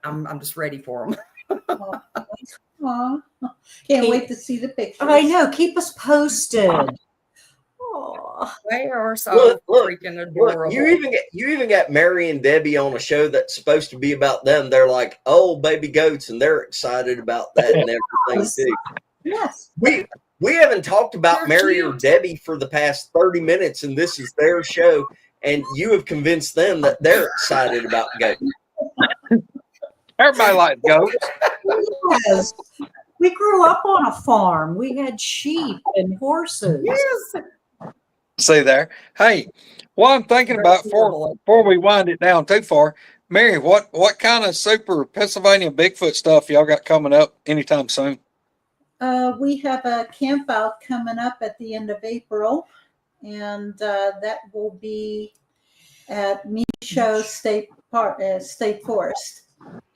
I'm just ready for them. Aw. Can't wait to see the pictures. I know. Keep us posted. Oh, They are so freaking adorable. Look, you even got Mary and Debbie on a show that's supposed to be about them. They're like, oh, baby goats, and they're excited about that and everything too. Yes. We haven't talked about They're Mary cute. or Debbie for the past 30 minutes, and this is their show, and you have convinced them that they're excited about goats. Everybody likes goats. yes. We grew up on a farm. We had sheep and horses. Yes. See there. Hey, what I'm thinking about before we wind it down too far, Mary, what kind of super Pennsylvania Bigfoot stuff y'all got coming up anytime soon? We have a camp out coming up at the end of April, and that will be at Michaud State Forest,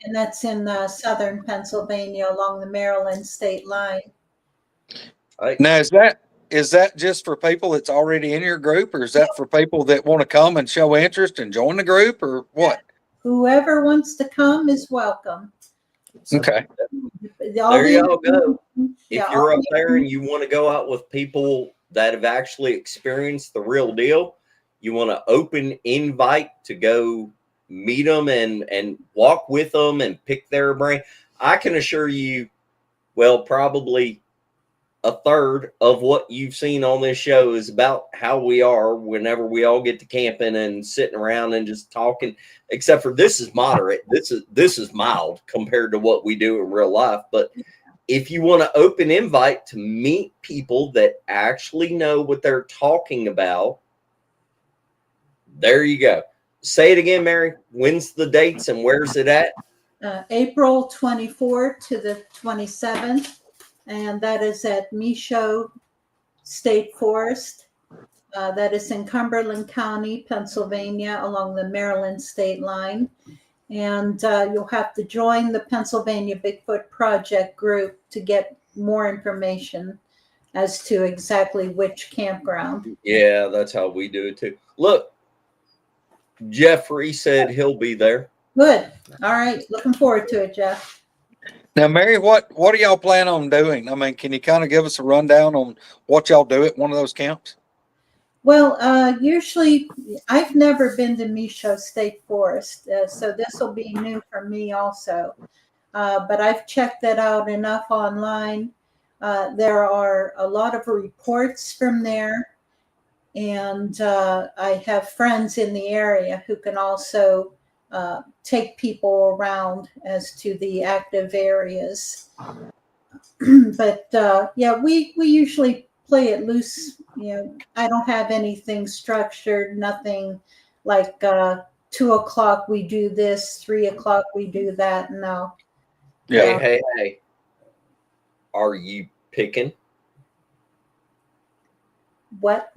and that's in southern Pennsylvania along the Maryland state line. Now, is that just for people that's already in your group, or is that for people that want to come and show interest and join the group, or what? Whoever wants to come is welcome. Okay. There y'all go. If you're up there there, and you want to go out with people that have actually experienced the real deal, you want to open invite to go meet them and walk with them and pick their brain. I can assure you, well, probably a third of what you've seen on this show is about how we are whenever we all get to camping and sitting around and just talking, except for this is moderate. This is mild compared to what we do in real life. But if you want to open invite to meet people that actually know what they're talking about, there you go. Say it again, Mary. When's the dates and where's it at? April 24th to the 27th. And that is at Michaud State Forest. That is in Cumberland County, Pennsylvania, along the Maryland state line. And you'll have to join the Pennsylvania Bigfoot Project group to get more information as to exactly which campground. Yeah, that's how we do it too. Look, Jeffrey said he'll be there. Good. All right. Looking forward to it, Jeff. Now, Mary, what do y'all plan on doing? I mean, can you kind of give us a rundown on what y'all do at one of those camps? Well, usually I've never been to Michaud State Forest, so this will be new for me also. But I've checked it out enough online. There are a lot of reports from there, and I have friends in the area who can also take people around as to the active areas. But yeah, we usually play it loose. You know, I don't have anything structured, nothing like 2 o'clock we do this, 3 o'clock we do that. No. Yeah. Hey. Are you picking? What?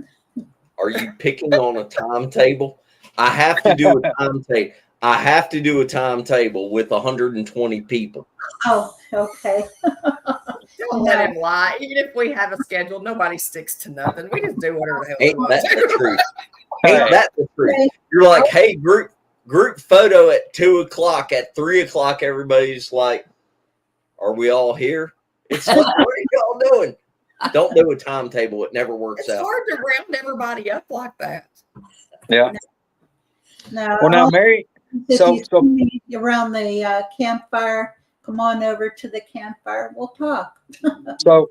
Are you picking on a timetable? I have to do a timetable. I have to do a timetable with 120 people. Oh, okay. Don't let him lie. Even if we have a schedule, nobody sticks to nothing. We just do whatever the hell we Ain't want that to. the truth? Ain't that the truth? You're like, hey, group photo at 2 o'clock. At 3 o'clock, everybody's like, are we all here? It's like, what are y'all doing? Don't do a timetable. It never works It's out. hard to round everybody up like that. Yeah. Now, Well, now, Mary, if so- you see me around the campfire, come on over to the campfire. We'll talk.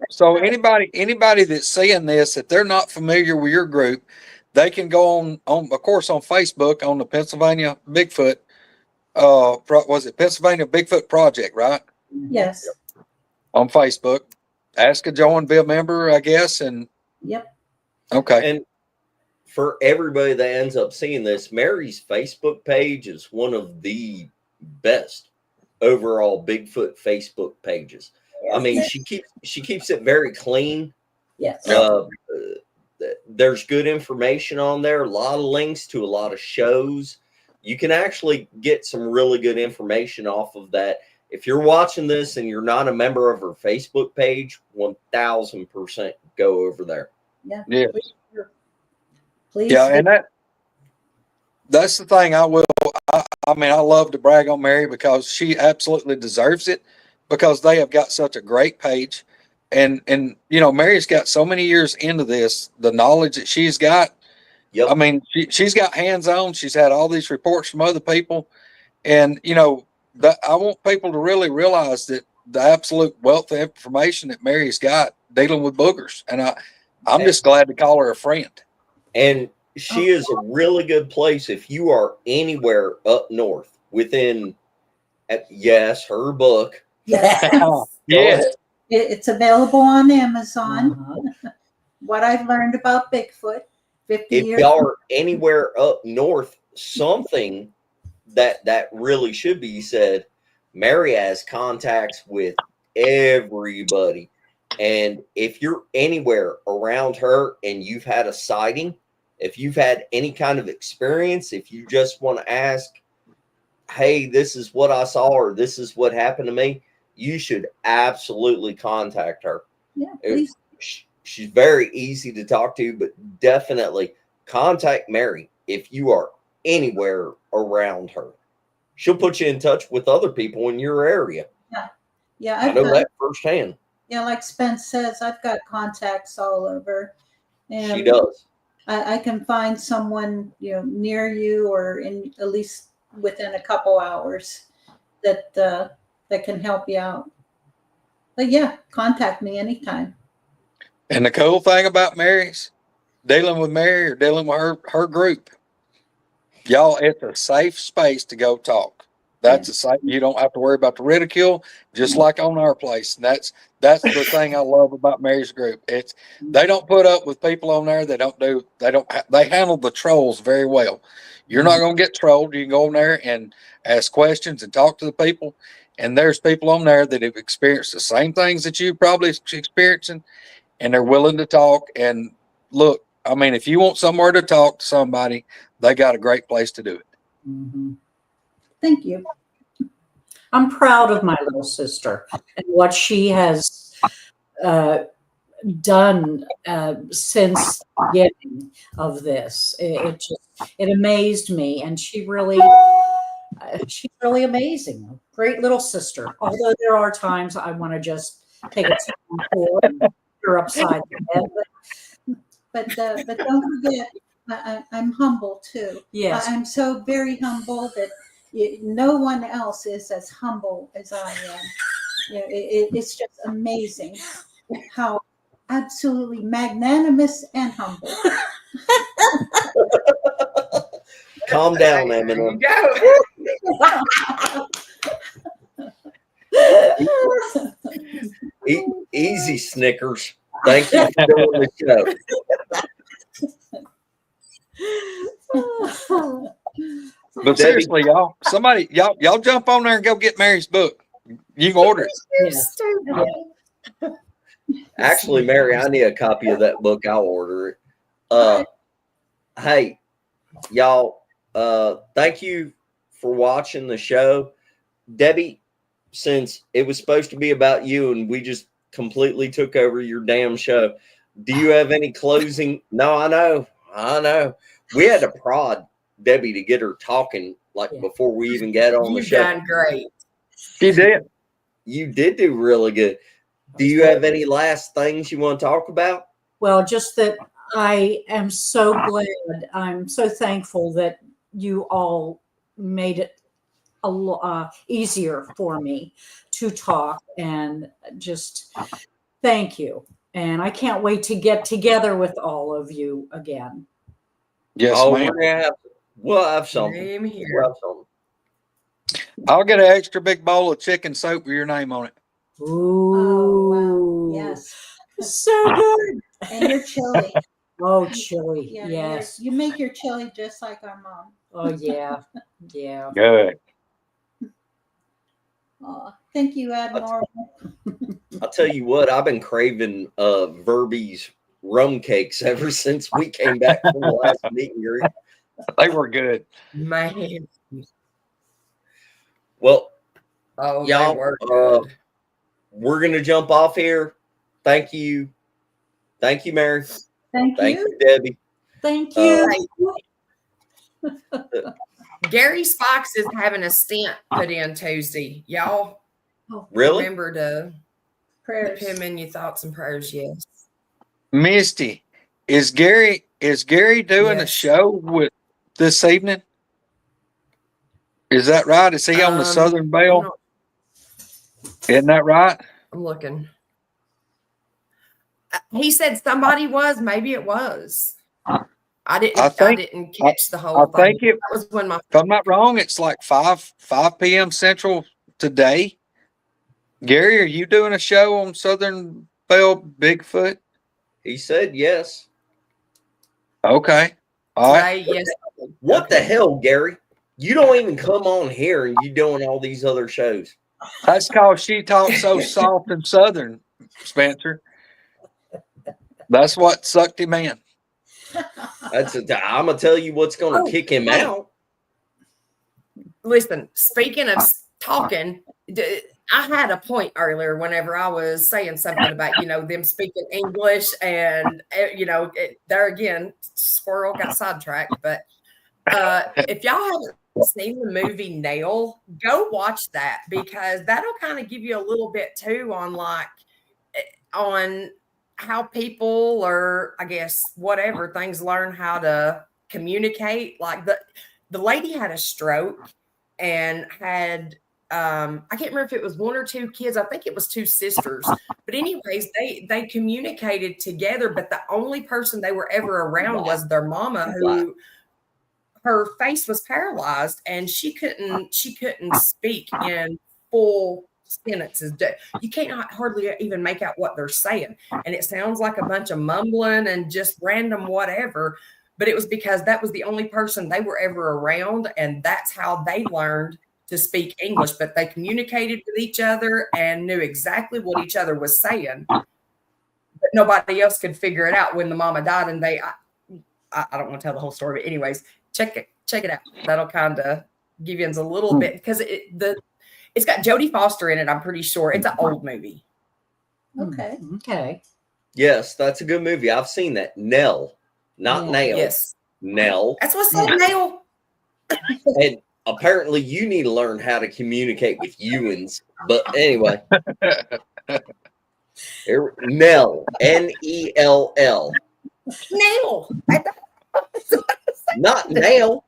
so anybody that's seeing this, if they're not familiar with your group, they can go on of course on Facebook on the Pennsylvania Bigfoot. Was it Pennsylvania Bigfoot Project, right? Yes. On Facebook, ask a join, be a member, I guess, and Yep. okay. And for everybody that ends up seeing this, Mary's Facebook page is one of the best overall Bigfoot Facebook pages. I mean, she keeps it very clean. Yes. There's good information on there, a lot of links to a lot of shows. You can actually get some really good information off of that. If you're watching this and you're not a member of her Facebook page, 1000% go over there. Yeah. Yeah. Please. Yeah, and that's the thing. I mean, I love to brag on Mary because she absolutely deserves it, because they have got such a great page. And you know, Mary's got so many years into this, the knowledge that she's got. Yep. I mean, she's got hands-on. She's had all these reports from other people. And, you know, I want people to really realize that the absolute wealth of information that Mary's got dealing with boogers. And I'm just glad to call her a friend. And she is a really good place if you are anywhere up north within, yes, her book. Yes. Yes. It's available on Amazon. Uh-huh. What I've learned about Bigfoot, 50 If years. y'all are anywhere up north, something that really should be said, Mary has contacts with everybody. And if you're anywhere around her and you've had a sighting, if you've had any kind of experience, if you just want to ask, hey, this is what I saw or this is what happened to me, you should absolutely contact her. Yeah, please. She's very easy to talk to, but definitely contact Mary if you are anywhere around her. She'll put you in touch with other people in your area. Yeah, I know that firsthand. Yeah, like Spence says, I've got contacts all over. And She does. I can find someone, you know, near you or in at least within a couple hours that can help you out. But yeah, contact me anytime. And the cool thing about Mary's, dealing with Mary or dealing with her group, y'all, it's a safe space to go talk. That's a safe, you don't have to worry about the ridicule, just like on our place. And that's the thing I love about Mary's group. They don't put up with people on there. They handle the trolls very well. You're not going to get trolled. You can go on there and ask questions and talk to the people. And there's people on there that have experienced the same things that you probably experiencing, and they're willing to talk. And look, I mean, if you want somewhere to talk to somebody, they got a great place to do it. Mm-hmm. Thank you. I'm proud of my little sister and what she has done since the beginning of this. It amazed me, and she's really amazing. Great little sister. Although there are times I want to just take a time for and put her upside the head. But don't forget, I'm humble too. Yes. I'm so very humble that no one else is as humble as I am. You know, it's just amazing how absolutely magnanimous and humble. Calm down, Eminem. Easy, Snickers. Thank you for doing the show. But seriously, y'all, y'all jump on there and go get Mary's book. You can order it. Yeah. Actually, Mary, I need a copy of that book. I'll order it. Hey, y'all, thank you for watching the show. Debbie, since it was supposed to be about you and we just completely took over your damn show, do you have any closing? No, I know. We had to prod Debbie to get her talking before we even got on the show. You've done great. She did. You did do really good. Do you have any last things you want to talk about? Well, just that I am so glad. I'm so thankful that you all made it a lot easier for me to talk, and just thank you. And I can't wait to get together with all of you again. Yes, Oh, ma'am. we'll have something. Same here. We'll have something. I'll get an extra big bowl of chicken soup with your name on it. Ooh. Oh, wow. Yes. So good. And your chili. Oh, chili. Yeah, Yes. you make your chili just like our mom. Oh, yeah. Yeah. Good. Oh, thank you, Admiral. I'll tell you what, I've been craving Verby's rum cakes ever since we came back from the last meet and greet. They were good. Man. Well, Oh, y'all, they were good. we're gonna jump off here. Thank you, Mary. Thank Thank you. you, Debbie. Thank you. Gary Spox is having a stent put in Tuesday. Y'all Really? remember to Prayers. put him in your thoughts and prayers. Yes. Misty, is Gary doing a Yes. show with this evening? Is that right? Is he on the Southern Belle? Isn't that right? I'm looking. He said somebody was. Maybe it was. I didn't catch the whole I thing. think it. That was when my If I'm not wrong, it's like 5 p.m. Central today. Gary, are you doing a show on Southern Belle Bigfoot? He said yes. Okay. All right. today. Yes. What the hell, Gary? You don't even come on here and you doing all these other shows. That's because she talks so soft and Southern, Spencer. That's what sucked him in. I'm gonna tell you what's gonna kick him out. Listen, speaking of talking, I had a point earlier whenever I was saying something about, them speaking English and, there again, squirrel got sidetracked. But if y'all haven't seen the movie Nail, go watch that because that'll kind of give you a little bit too on how people or I guess whatever things learn how to communicate. Like the lady had a stroke and had I can't remember if it was one or two kids. I think it was two sisters. But anyways, they communicated together, but the only person they were ever around was their mama, who her face was paralyzed and she couldn't speak in full sentences. You can't hardly even make out what they're saying. And it sounds like a bunch of mumbling and just random whatever. But it was because that was the only person they were ever around. And that's how they learned to speak English. But they communicated with each other and knew exactly what each other was saying. But nobody else could figure it out when the mama died. And I don't want to tell the whole story. But anyways, check it out. That'll kind of give you a little bit because it's got Jodie Foster in it. I'm pretty sure it's an old movie. Okay. Okay. Yes, that's a good movie. I've seen that. Nell, not Nail. Yes, Nell. that's what's said. Nail. And apparently, you need to learn how to communicate with humans. But anyway, Nell, Nell, Nail. not nail.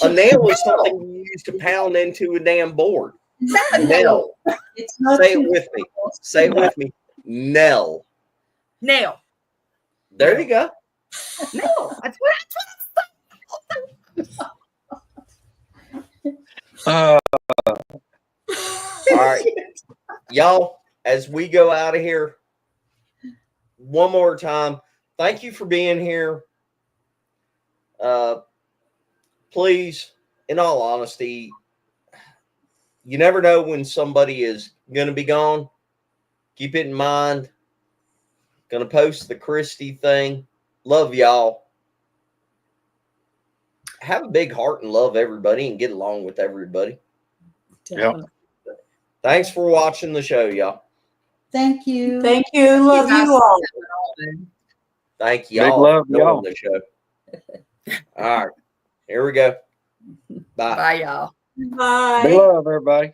A nail is something you use to pound into a damn board. Nell. It's not Say it with me. Say it with me. Nell. Nail. There you go. Nail. That's what Uh, All right. Y'all, as we go out of here, one more time, thank you for being here. Please, in all honesty, you never know when somebody is going to be gone. Keep it in mind. Going to post the Christy thing. Love y'all. Have a big heart and love everybody and get along with everybody. Definitely. Thanks for watching the show, y'all. Thank you. Thank you. Love guys you all. Thank y'all. Big love, for doing y'all. the show. All right. Here we go. Bye. Bye, y'all. big Bye. love, everybody.